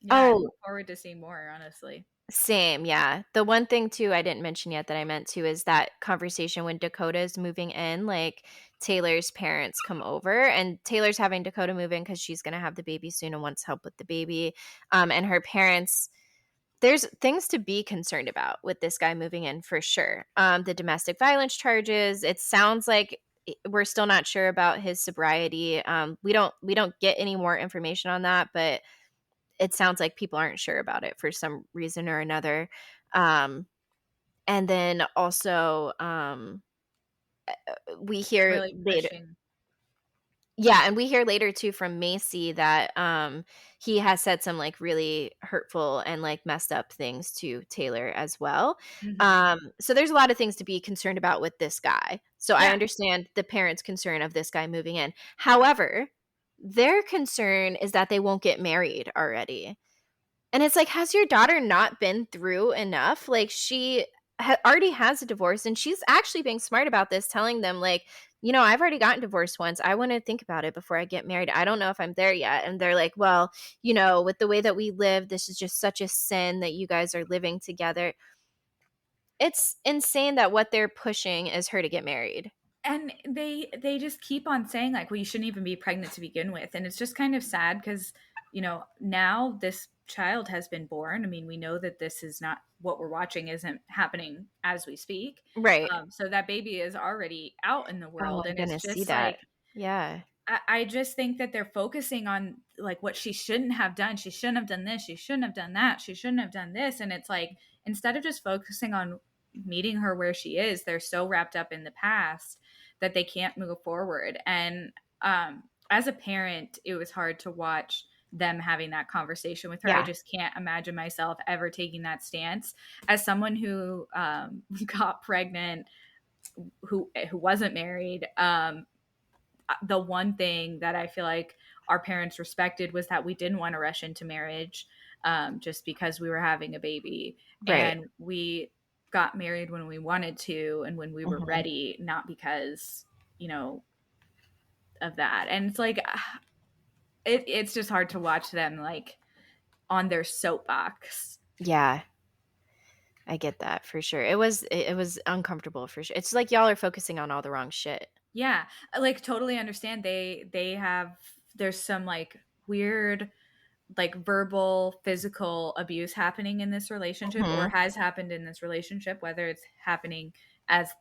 yeah, I Oh, look forward to seeing more, honestly. same, yeah. The one thing too I didn't mention yet that I meant to is that conversation when Dakota's moving in, like, Taylor's parents come over, and Taylor's having Dakota move in because she's gonna have the baby soon and wants help with the baby, and her parents there's things to be concerned about with this guy moving in for sure. The domestic violence charges, it sounds like we're still not sure about his sobriety, we don't get any more information on that, but it sounds like people aren't sure about it for some reason or another. Um, and then also, we hear Really later pushing. Yeah, and we hear later too from Macy that he has said some like really hurtful and like messed up things to Taylor as well. Hmm. So there's a lot of things to be concerned about with this guy. So I Yeah. understand the parents' concern of this guy moving in. However, their concern is that they won't get married already. And it's like, has your daughter not been through enough? Like, she already has a divorce, and she's actually being smart about this, telling them, like, I've already gotten divorced once. I want to think about it before I get married. I don't know if I'm there yet. And they're like, well, with the way that we live, this is just such a sin that you guys are living together. It's insane that what they're pushing is her to get married. And they just keep on saying like, well, you shouldn't even be pregnant to begin with, and it's just kind of sad because now this child has been born. I mean, we know that this is not what we're watching isn't happening as we speak. Right. So that baby is already out in the Oh, world, I'm and going it's to see just that. like Yeah. I just think that they're focusing on like what she shouldn't have done. She shouldn't have done this. She shouldn't have done that. She shouldn't have done this. And it's like, instead of just focusing on meeting her where she is, they're so wrapped up in the past that they can't move forward. And as a parent, it was hard to watch them having that conversation with her. I Yeah. just can't imagine myself ever taking that stance. As someone who got pregnant, who wasn't married, the one thing that I feel like our parents respected was that we didn't want to rush into marriage, just because we were having a baby. Right. And we got married when we wanted to and when we were Mhm. ready, not because, you know, of that. And it's like, it's just hard to watch them like on their soapbox. Yeah. I get that for sure. It was uncomfortable for sure. It's like y'all are focusing on all the wrong shit. Yeah, I, like, totally understand. They have there's some like weird like verbal physical abuse happening in this relationship or Mhm. has happened in this relationship, whether it's happening as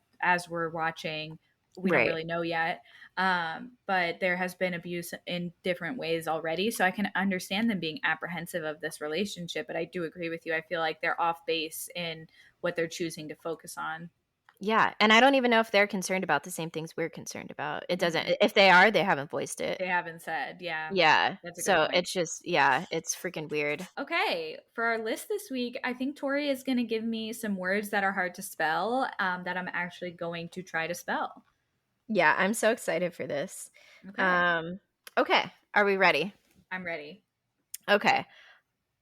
we're watching, we don't Right. really know yet. But there has been abuse in different ways already, so I can understand them being apprehensive of this relationship. But I do agree with you, I feel like they're off base in what they're choosing to focus on. Yeah, and I don't even know if they're concerned about the same things we're concerned about. It doesn't Mm-mm. if they are, they haven't voiced it. They haven't said, yeah. Yeah. That's a good So point. it's just yeah, it's freaking weird. Okay, for our list this week, I think Tori is going to give me some words that are hard to spell, that I'm actually going to try to spell. Yeah, I'm so excited for this. Okay, Um okay, are we ready? I'm ready. Okay.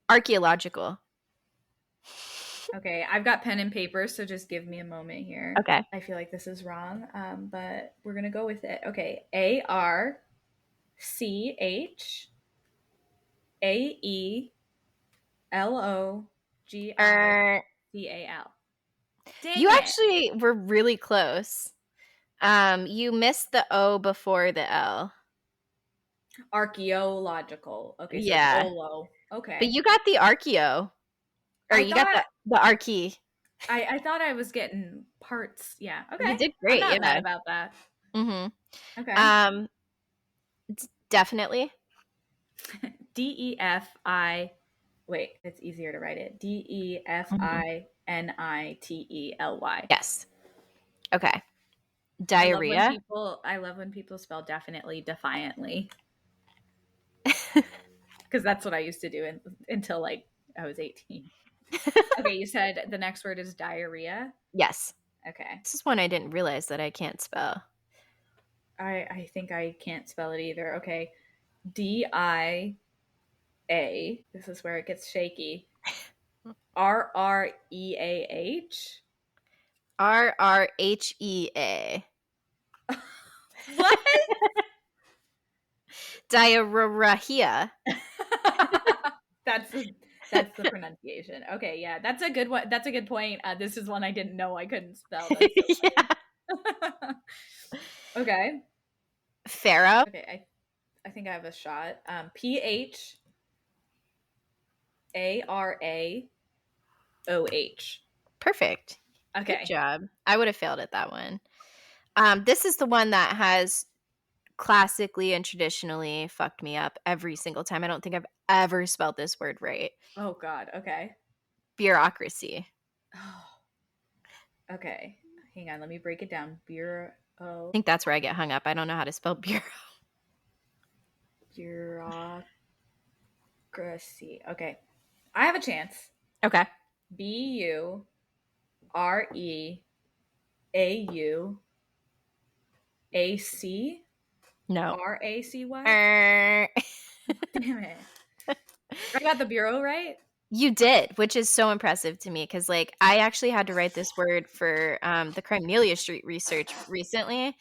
Archaeological. Okay, I've got pen and paper, so just give me a moment here. Okay. I feel like this is wrong, but we're going to go with it. Okay, Archaeological. You Dang it. actually were really close. You missed the O before the L. Archaeological. Okay, so it's Yeah. Olo. But Okay. you got the archeo. Or I you got thought the archie. I thought I was getting parts. Yeah. You Okay. did I'm great, not mad yeah. about that. Mhm. Okay. Um, definitely. DEFI. Wait, it's easier to write it. Mhm. DEFINITELY. Yes. Okay. I love when Diarrhea. people spell definitely defiantly, because that's what I used to do until like I was 18. Okay, you said the next word is diarrhea. Yes. Okay. This is one I didn't realize that I can't spell. I think I can't spell it either. Okay. DIA. This is where it gets shaky. RREAH. Rrhea. What? Diarrhea. that's the that's the pronunciation. Okay, yeah, that's a good one. That's a good point. This is one I didn't know I couldn't spell. That's so Yeah. funny. Okay, Pharaoh. okay. I think I have a shot. PHARAOH. Perfect. Good Okay. job. I would have failed at that one. This is the one that has classically and traditionally fucked me up every single time. I don't think I've ever spelled this word right. Oh God. Okay. Bureaucracy. Oh, okay. Hang on. Let me break it down. Bureau. I think that's where I get hung up. I don't know how to spell bureau. Bureaucracy. Okay. I have a chance. Okay. No. Bureaucracy. Er, Damn it. I got the bureau right? You did, which is so impressive to me because, like, I actually had to write this word for the Crimelia Street research recently.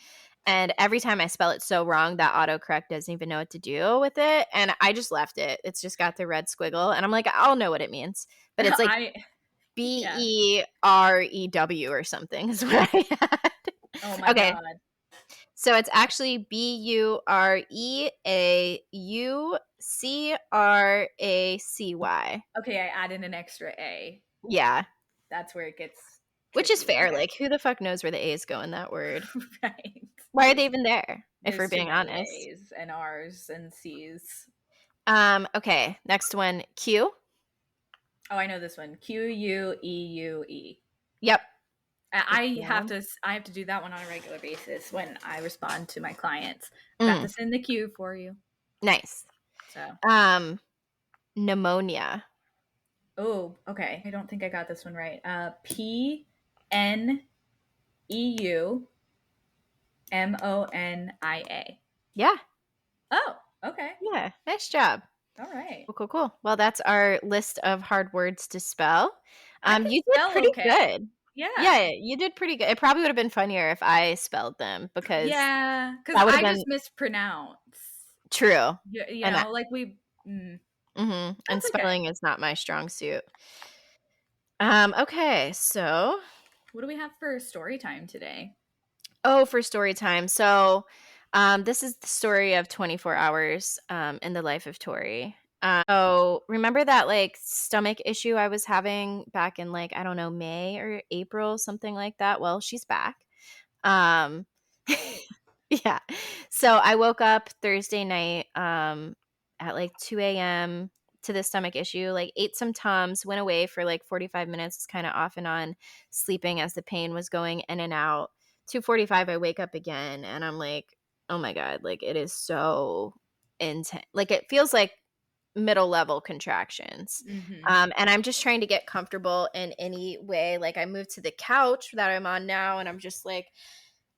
And every time I spell it so wrong, that autocorrect doesn't even know what to do with it. And I just left it. It's just got the red squiggle. And I'm like, I'll know what it means. But it's like I yeah. Berew or something is what I had. Oh my Okay. god. So it's actually Bureaucracy. Okay, I added an extra A. Yeah. That's where it gets Which is tricky. fair. Okay. Like, who the fuck knows where the A's go in that word? Right. Why are they even there, if we're There's too being many honest? A's and R's and C's. Okay, next one, Q. Oh, I know this one. Queue. Yep. I have Yeah. to do that one on a regular basis when I respond to my clients. Got Mm, this in the queue for you. nice. So, Pneumonia. oh, okay. I don't think I got this one right. Pneumonia. Yeah. Oh, okay. Yeah. Nice job. All right. Cool. Well, that's our list of hard words to spell. I can You did spell pretty okay. good. Yeah. Yeah, you did pretty good. It probably would have been funnier if I spelled them because Yeah, because that would have I been just mispronounce. true. You And know, like we. and That's okay. spelling is not my strong suit. Okay, so What do we have for story time today? for story time. So, this is the story of 24 hours in the life of Tori. So remember that like stomach issue I was having back in like I don't know May or April, something like that. Well, she's back. Um, yeah. So I woke up Thursday night at like 2 a.m. to the stomach issue, like ate some Tums, went away for like 45 minutes, kind of off and on, sleeping as the pain was going in and out. 2:45, I wake up again and I'm like, oh my God, like it is so intense. Like it feels like middle level contractions. Mm-hmm. And I'm just trying to get comfortable in any way. Like I moved to the couch that I'm on now and I'm just like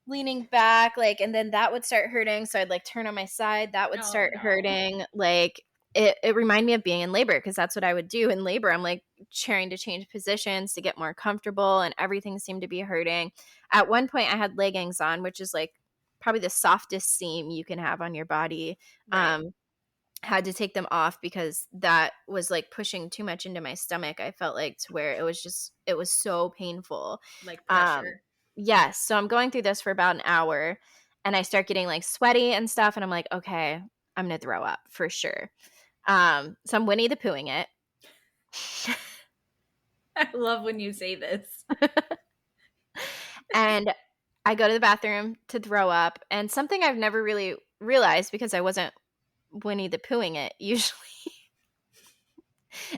leaning back, like, and then that would start hurting. So I'd like turn on my side, that would Oh start no. hurting. Like it reminded me of being in labor because that's what I would do in labor. I'm like trying to change positions to get more comfortable and everything seemed to be hurting. At one point I had leggings on, which is like probably the softest seam you can have on your body. Right. Had to take them off because that was like pushing too much into my stomach. I felt like to where it was so painful. Like Um, pressure. yes. So I'm going through this for about an hour and I start getting like sweaty and stuff. And I'm like, okay, I'm going to throw up for sure. So I'm Winnie the Poohing it. I love when you say this. And I go to the bathroom to throw up. And something I've never really realized because I wasn't Winnie the Poohing it usually.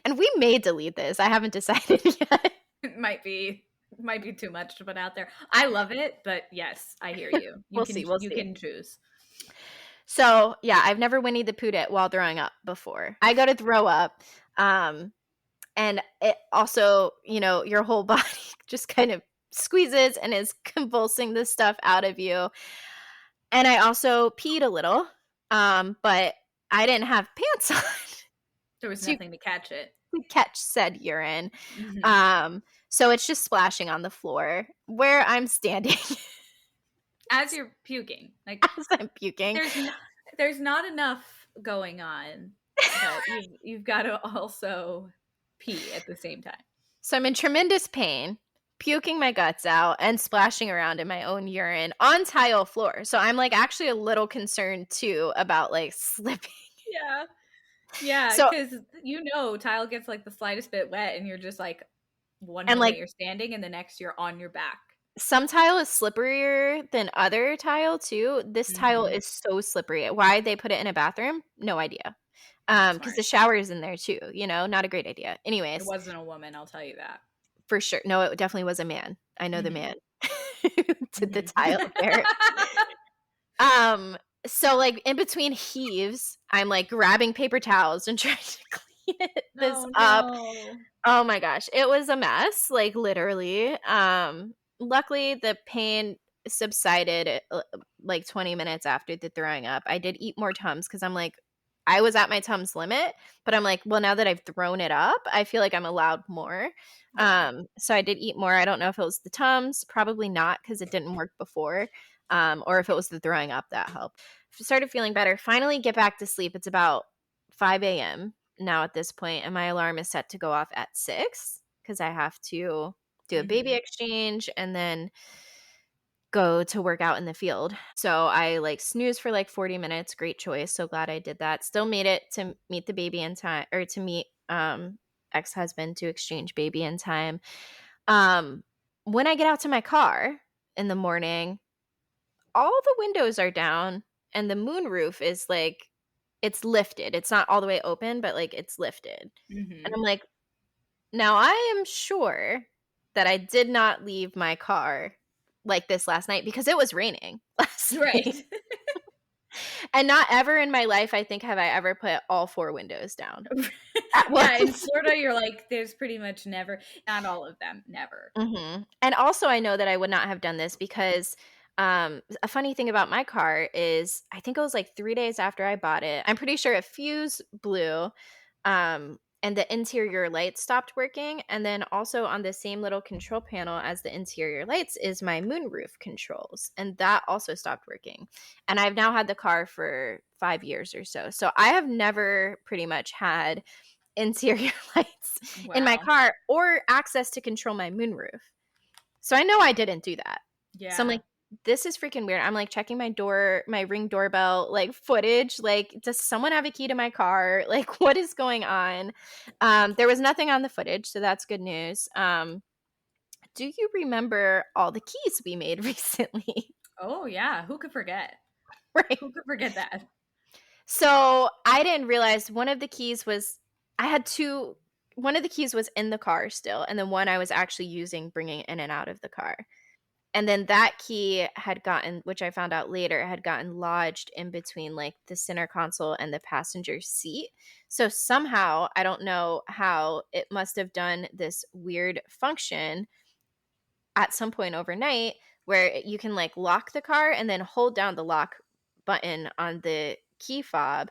And we may delete this. I haven't decided yet. It might be too much to put out there. I love it, but yes, I hear you. We'll see. We'll You see. can choose. So yeah, I've never Winnie the Poohed it while throwing up before. I go to throw up, and it also, your whole body just kind of squeezes and is convulsing this stuff out of you. And I also peed a little, but I didn't have pants on There was to nothing to catch it. catch said urine. Mm-hmm. So it's just splashing on the floor where I'm standing As you're puking, like as I'm puking. there's not enough going on, but you've got to also pee at the same time. So I'm in tremendous pain, puking my guts out and splashing around in my own urine on tile floor. So I'm like actually a little concerned too about like slipping. Yeah. Yeah, So because tile gets like the slightest bit wet, and you're just like one and moment like you're standing, and the next you're on your back. some tile is slipperier than other tile too. This tile Mm-hmm. is so slippery. Why they put it in a bathroom? No idea. Not Because smart. the shower is in there too, not a great idea. It Anyways, wasn't a woman, I'll tell you that. for sure. No, it definitely was a man. I know the Mm-hmm. man who did the Mm-hmm. tile there. Um, So, like, in between heaves, I'm, like, grabbing paper towels and trying to clean this Oh up. no. Oh my gosh, it was a mess, like, literally. Luckily, the pain subsided, like, 20 minutes after the throwing up. I did eat more Tums because 'cause I'm like I was at my Tums limit, but I'm like, "Well, now that I've thrown it up, I feel like I'm allowed more." Yeah. So I did eat more. I don't know if it was the Tums, probably not because it didn't work before, or if it was the throwing up that helped. Started feeling better, finally get back to sleep. It's about 5 AM now at this point, and my alarm is set to go off at 6 because I have to do a baby Mhm. exchange and then go to work out in the field. So I like snooze for like 40 minutes. Great choice. So glad I did that. Still made it to meet the baby in time, or to meet ex-husband to exchange baby in time. Um when I get out to my car in the morning, all the windows are down and the moonroof is like it's lifted. It's not all the way open, but like it's lifted. And Mhm. I'm like, now I am sure that I did not leave my car like this last night because it was raining last Right. night. And not ever in my life, I think, have I ever put all 4 windows down at Yeah, in once. Florida, you're like, there's pretty much never, not all of them, never. Mhm. And also, I know that I would not have done this because, a funny thing about my car is I think it was, like, 3 days after I bought it, I'm pretty sure a fuse blew, and the interior lights stopped working, and then also on the same little control panel as the interior lights is my moonroof controls, and that also stopped working. And I've now had the car for 5 years or so. So I have never pretty much had interior lights in my Wow. car or access to control my moonroof. So I know I didn't do that. So I'm Yeah. like, this is freaking weird. I'm like checking my Ring doorbell like footage. Like, does someone have a key to my car? Like, what is going on? There was nothing on the footage, so that's good news. Do you remember all the keys we made recently? Oh, yeah. Who could forget? Right. Who could forget that? So I didn't realize one of the keys was I had two. One of the keys was in the car still, and then one I was actually using bringing in and out of the car. And then that key had gotten, which I found out later, had gotten lodged in between like the center console and the passenger seat. So somehow, I don't know how, it must have done this weird function at some point overnight where you can like lock the car and then hold down the lock button on the key fob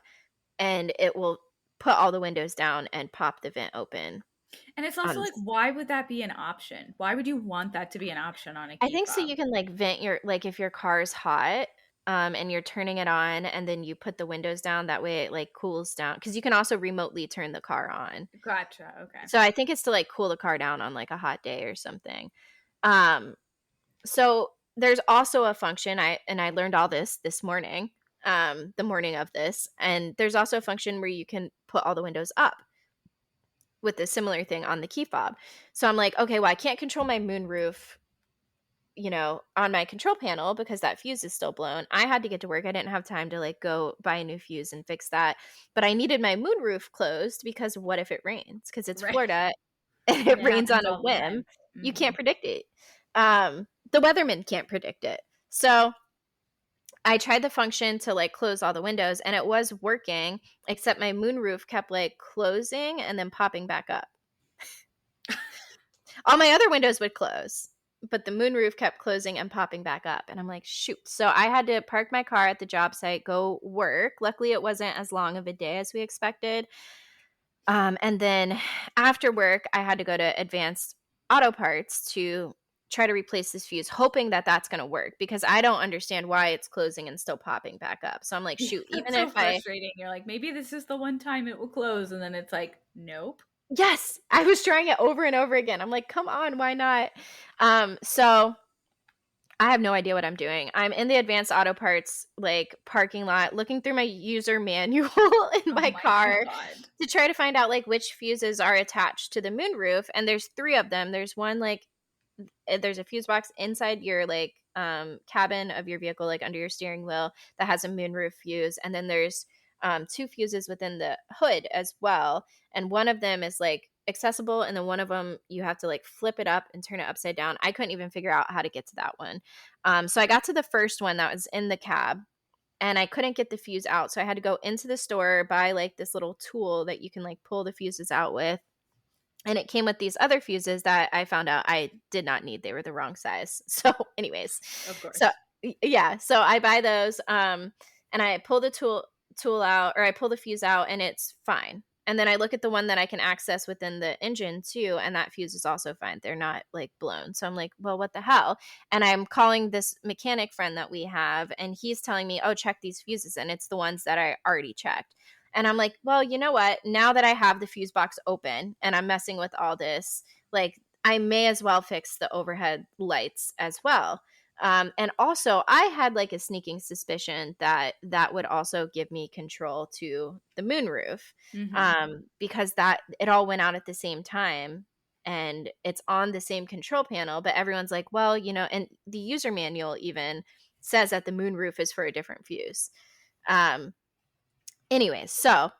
and it will put all the windows down and pop the vent open And it's also on. like, why would that be an option? Why would you want that to be an option on a I key think so fob? you can, like, vent your like, if your car's hot, and you're turning it on, and then you put the windows down, that way it, like, cools down because you can also remotely turn the car on. Gotcha. Okay. So I think it's to, like, cool the car down on, like, a hot day or something. Um, so there's also a function I learned all this morning, the morning of this, and there's also a function where you can put all the windows up with a similar thing on the key fob. So I'm like, "Okay, well, I can't control my moonroof, on my control panel because that fuse is still blown." I had to get to work. I didn't have time to like go buy a new fuse and fix that. But I needed my moonroof closed because what if it rains? Because it's Right. Florida and And it it rains happens on a all the whim. time. You can't Mhm. predict it. The weatherman can't predict it. So I tried the function to like close all the windows and it was working, except my moonroof kept like closing and then popping back up. All my other windows would close, but the moonroof kept closing and popping back up. And I'm like, shoot. So I had to park my car at the job site, go work. Luckily, it wasn't as long of a day as we expected. And then after work, I had to go to Advanced Auto Parts to try to replace this fuse, hoping that that's going to work because I don't understand why it's closing and still popping back up. So I'm like, Yeah, shoot, that's even so if I frustrating. You're like, maybe this is the one time it will close, and then it's like, nope. yes, I was trying it over and over again. I'm like, come on, why not? So I have no idea what I'm doing. I'm in the Advanced Auto Parts, like, parking lot looking through my user manual in Oh my my car god. to try to find out, like, which fuses are attached to the moonroof, and there's 3 of them. There's one, like, there's a fuse box inside your like cabin of your vehicle, like under your steering wheel, that has a moonroof fuse, and then there's 2 fuses within the hood as well, and one of them is like accessible, and then one of them you have to like flip it up and turn it upside down. I couldn't even figure out how to get to that one. So I got to the first one that was in the cab, and I couldn't get the fuse out. So I had to go into the store, buy like this little tool that you can like pull the fuses out with. And it came with these other fuses that I found out I did not need. They were the wrong size. So, anyways, Of so course. yeah, so I buy those, and I pull the tool out, or I pull the fuse out, and it's fine. And then I look at the one that I can access within the engine too, and that fuse is also fine. They're not like blown. So I'm like, well, what the hell? And I'm calling this mechanic friend that we have, and he's telling me, oh, check these fuses, and it's the ones that I already checked. And I'm like, well, you know what? Now that I have the fuse box open and I'm messing with all this, like, I may as well fix the overhead lights as well. And also, I had like a sneaking suspicion that that would also give me control to the moonroof, Mm-hmm. because that it all went out at the same time and it's on the same control panel. But everyone's like, well, and the user manual even says that the moonroof is for a different fuse. Um, Anyways, so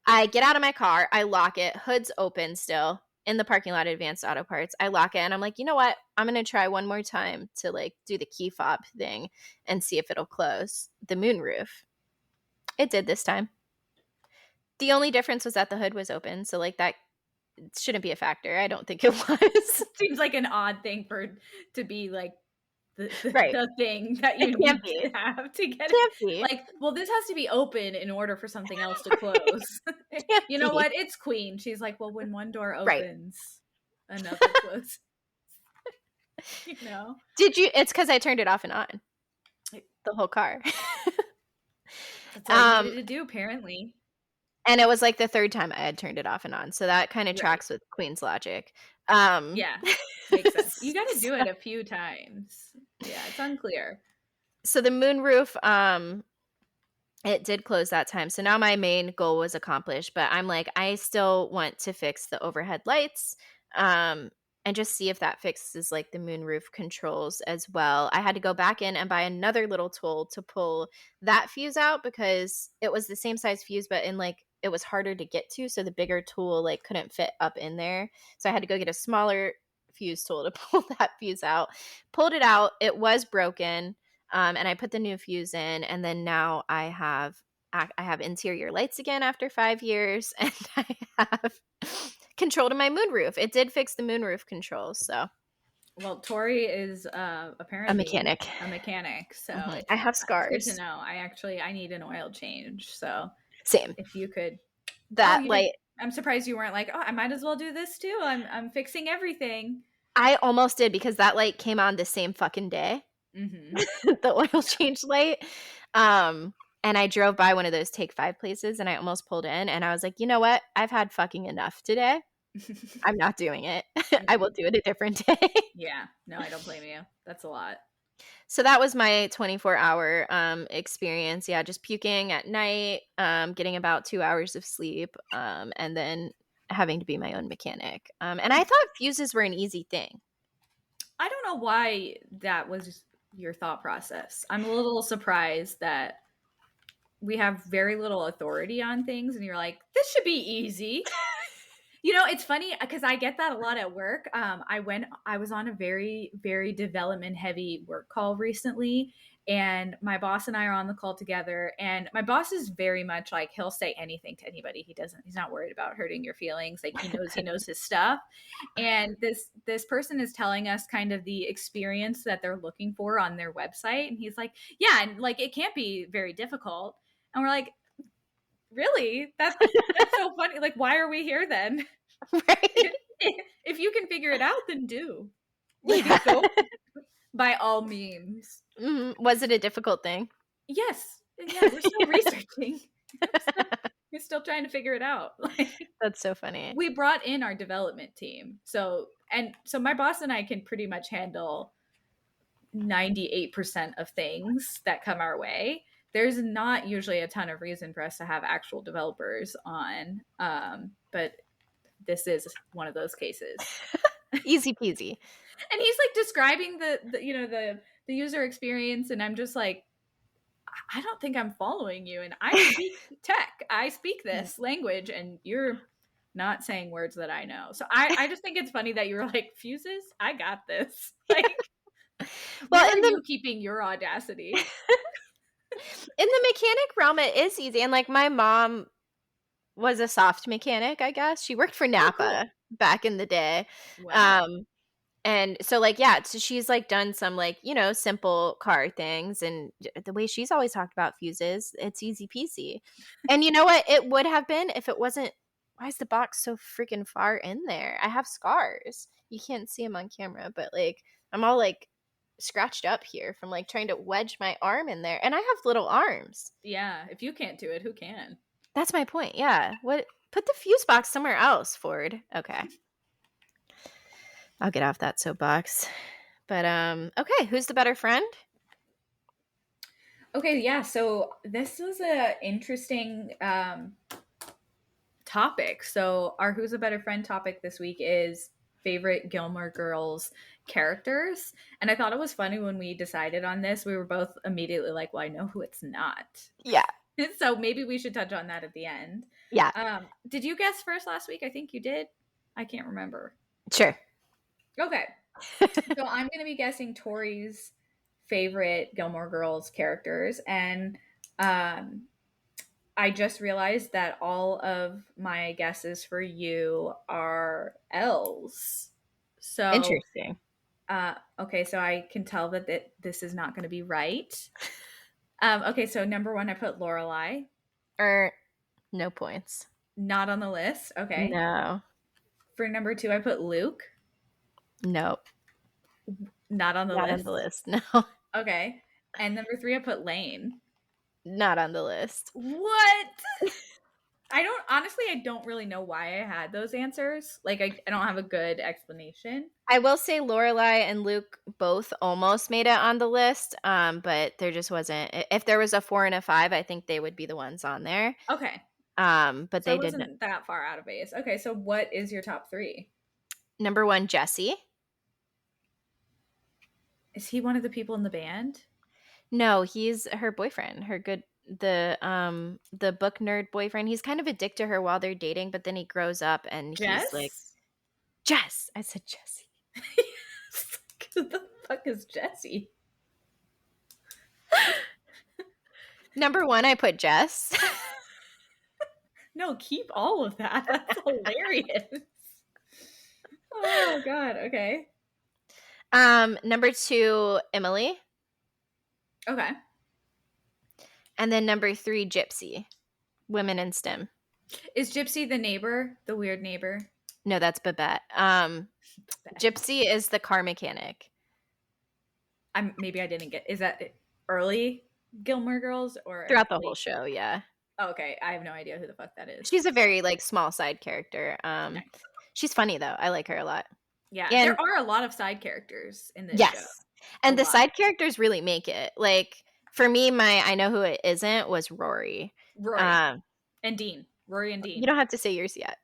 I get out of my car, I lock it, hood's open still in the parking lot at Advanced Auto Parts. I lock it and I'm like, you know what? I'm going to try one more time to like do the key fob thing and see if it'll close the moonroof. It did this time. The only difference was that the hood was open. So like that shouldn't be a factor. I don't think it was. Seems like an odd thing to be like Right. the thing that It you can't need be. to have to get it. Can't be. Like, well, this has to be open in order for something else to close. Can't You know be. what? It's Queen. She's like, well, when one door Right. opens, another closes. You know? It's because I turned it off and on. The whole car. That's all you needed to do, apparently. And it was like the third time I had turned it off and on. So that kind of Right. tracks with Queen's logic. Yeah. Makes sense. You got to do it a few times. Yeah, it's unclear. So the moonroof, it did close that time. So now my main goal was accomplished, but I'm like, I still want to fix the overhead lights, and just see if that fixes like the moonroof controls as well. I had to go back in and buy another little tool to pull that fuse out because it was the same size fuse, but in like it was harder to get to. So the bigger tool like couldn't fit up in there. So I had to go get a smaller fuse tool to pull that fuse out. Pulled it out. It was broken. And I put the new fuse in, and then now I have interior lights again after 5 years, and I have control to my moonroof. It did fix the moonroof controls, so. Well, Tori is apparently A mechanic. So I have it's good to scars. know. I need an oil change. So Same. if you could, That light. I'm surprised you weren't like, oh, I might as well do this too. I'm fixing everything. I almost did because that light came on the same fucking day. Mm-hmm. The oil change light. And I drove by one of those Take 5 places and I almost pulled in and I was like, you know what? I've had fucking enough today. I'm not doing it. I will do it a different day. Yeah. No, I don't blame you. That's a lot. So that was my 24-hour experience. Yeah, just puking at night, getting about 2 hours of sleep, and then having to be my own mechanic. And I thought fuses were an easy thing. I don't know why that was your thought process. I'm a little surprised that we have very little authority on things and you're like, this should be easy. It's funny because I get that a lot at work. I was on a very, very development heavy work call recently, and my boss and I are on the call together, and my boss is very much like, he'll say anything to anybody. He's not worried about hurting your feelings. Like he knows his stuff. And this person is telling us kind of the experience that they're looking for on their website. And he's like, yeah, and like, it can't be very difficult. And we're like, really? That's so funny. Like, why are we here then? Right? If you can figure it out, then do. Yeah. Like, go by all means. Mm-hmm. Was it a difficult thing? Yes. Yeah, we're still researching. We're still trying to figure it out. That's so funny. We brought in our development team. So my boss and I can pretty much handle 98% of things that come our way. There's not usually a ton of reason for us to have actual developers on, but this is one of those cases. Easy peasy. And he's like describing the user experience, and I'm just like, I don't think I'm following you. And I speak tech. I speak this language, and you're not saying words that I know. So I just think it's funny that you were like, fuses? I got this. Like, well, and you keeping your audacity. In the mechanic realm, it is easy, and, like, my mom was a soft mechanic, I guess. She worked for Oh, cool. Napa back in the day. Wow. Um, and so, like, yeah, so she's, like, done some, like, simple car things, and the way she's always talked about fuses, it's easy peasy. And you know what? It would have been if it wasn't. Why is the box so freaking far in there? I have scars. You can't see them on camera, but, like, I'm all, like, scratched up here from, like, trying to wedge my arm in there, and I have little arms. Yeah. If you can't do it, who can? That's my point, yeah. What Put the fuse box somewhere else, Ford. Okay. I'll get off that soapbox. But, okay, who's the better friend? Okay, yeah. So this was a interesting topic. So our Who's a Better Friend topic this week is favorite Gilmore Girls characters. And I thought it was funny when we decided on this. We were both immediately like, well, I know who it's not. Yeah. So maybe we should touch on that at the end. Yeah. Did you guess first last week? I think you did. I can't remember. Sure. Okay. So I'm going to be guessing Tori's favorite Gilmore Girls characters. And I just realized that all of my guesses for you are L's. So, Interesting. okay, so I can tell that this is not going to be right. Okay, so number one, I put Lorelai. No points. Not on the list. Okay. No. For number two, I put Luke. Nope. Not on the Not on list. the list. No. Okay. And number three, I put Lane. Not on the list. What? I don't really know why I had those answers. Like, I don't have a good explanation. I will say Lorelai and Luke both almost made it on the list, but there just wasn't. If there was a 4 and a 5, I think they would be the ones on there. Okay. But So I they didn't. wasn't that far out of base. Okay, so what is your top three? Number 1, Jesse. Is he one of the people in the band? No, he's her boyfriend. The book nerd boyfriend. He's kind of a dick to her while they're dating, but then he grows up and he's like, Jess? Jess. I said Jesse. Who the fuck is Jesse? Number 1, I put Jess. No, keep all of that. That's hilarious. Oh god, okay. Number 2, Emily. Okay. And then number 3, Gypsy. Women in STEM. Is Gypsy the neighbor? The weird neighbor? No, that's Babette. Gypsy is the car mechanic. Maybe I didn't get. Is that early Gilmore Girls or Throughout the late? whole show, yeah. Oh, okay, I have no idea who the fuck that is. She's a very, like, small side character. Nice. She's funny, though. I like her a lot. Yeah, And there are a lot of side characters in this show. yes. And A the lot. side characters really make it. Like, for me, I know who it isn't was Rory. Rory and Dean. Rory and Dean. You don't have to say yours yet.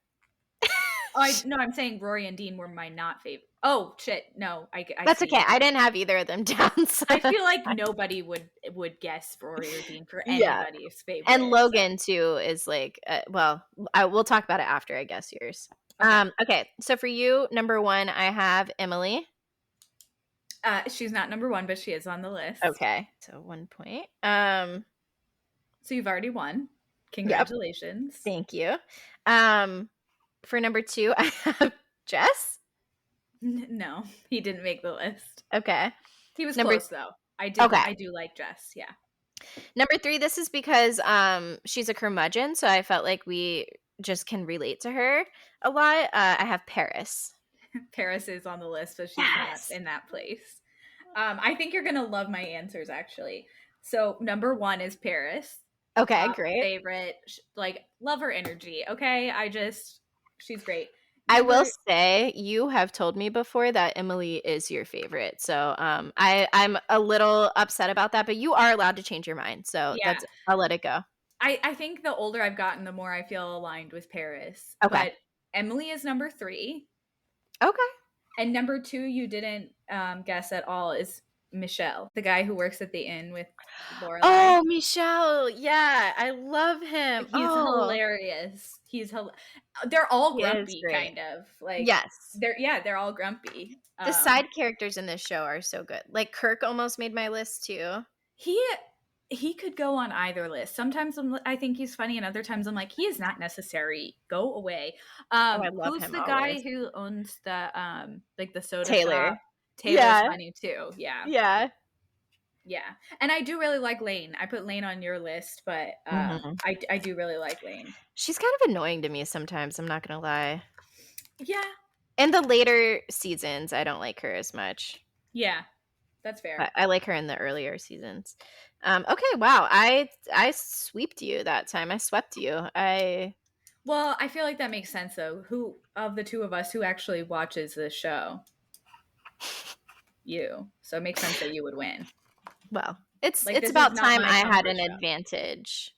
No, I'm saying Rory and Dean were my not favorite. Oh shit, no, I That's see. okay. I didn't have either of them down. So. I feel like nobody would guess Rory or Dean for Yeah. anybody's favorite. And Logan too is like, we'll talk about it after I guess yours. Okay. So for you, number 1, I have Emily. She's not number 1, but she is on the list. Okay. So 1 point. So you've already won. Congratulations. Yep. Thank you. For number 2, I have Jess. No, he didn't make the list. Okay. He was close though. I do like Jess. Yeah. Number 3, this is because she's a curmudgeon, so I felt like we just can relate to her a lot. I have Paris. Paris is on the list, but she's not in that place. I think you're gonna love my answers actually. So number 1 is Paris. Okay, great. Favorite, like love her energy. Okay, she's great. I will say you have told me before that Emily is your favorite, so I'm a little upset about that. But you are allowed to change your mind, so yeah. I'll let it go. I think the older I've gotten, the more I feel aligned with Paris. Okay. But Emily is number 3. Okay. And number 2, you didn't guess at all, is Michelle, the guy who works at the inn with Lorelai. Oh, Michelle. Yeah, I love him. He's hilarious. They're all grumpy, kind of. Like, yes. They're all grumpy. The side characters in this show are so good. Like Kirk almost made my list too. He he could go on either list. Sometimes I think he's funny, and other times I'm like, he is not necessary. Go away. Oh, I love Who's him the guy always. who owns the soda Taylor. shop? Taylor's Yeah. funny too. Yeah. Yeah. Yeah. And I do really like Lane. I put Lane on your list, but Mhm. I do really like Lane. She's kind of annoying to me sometimes, I'm not gonna lie. Yeah. In the later seasons, I don't like her as much, Yeah. That's but fair. I like her in the earlier seasons. Okay, wow, I sweeped you that time. I swept you. I Well, I feel like that makes sense though. Who of the two of us who actually watches this show? You. So it makes sense that you would win. well, it's Like it's this is about not time my I had comfort an show. advantage.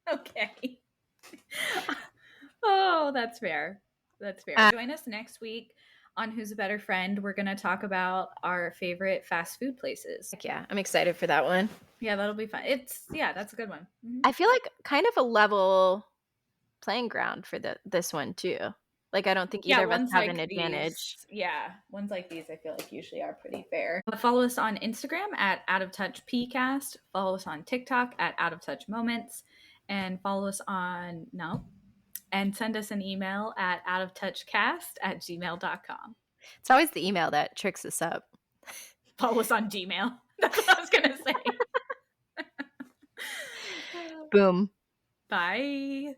Okay. Oh, that's fair. That's fair. Uh, Join us next week on Who's a Better Friend. We're going to talk about our favorite fast food places. Heck yeah, I'm excited for that one. Yeah, that'll be fun. Yeah, that's a good one. Mhm. I feel like kind of a level playing ground for this one too. Like I don't think Yeah, either of us ones have an like advantage. these. Yeah, ones like these I feel like usually are pretty fair. Follow us on Instagram at Out of Touch PCast. Follow us on TikTok at Out of Touch Moments. And follow us on, no, and send us an email at outoftouchcast@gmail.com. It's always the email that tricks us up. Follow us on Gmail. That's what I was going to say. Boom. Bye.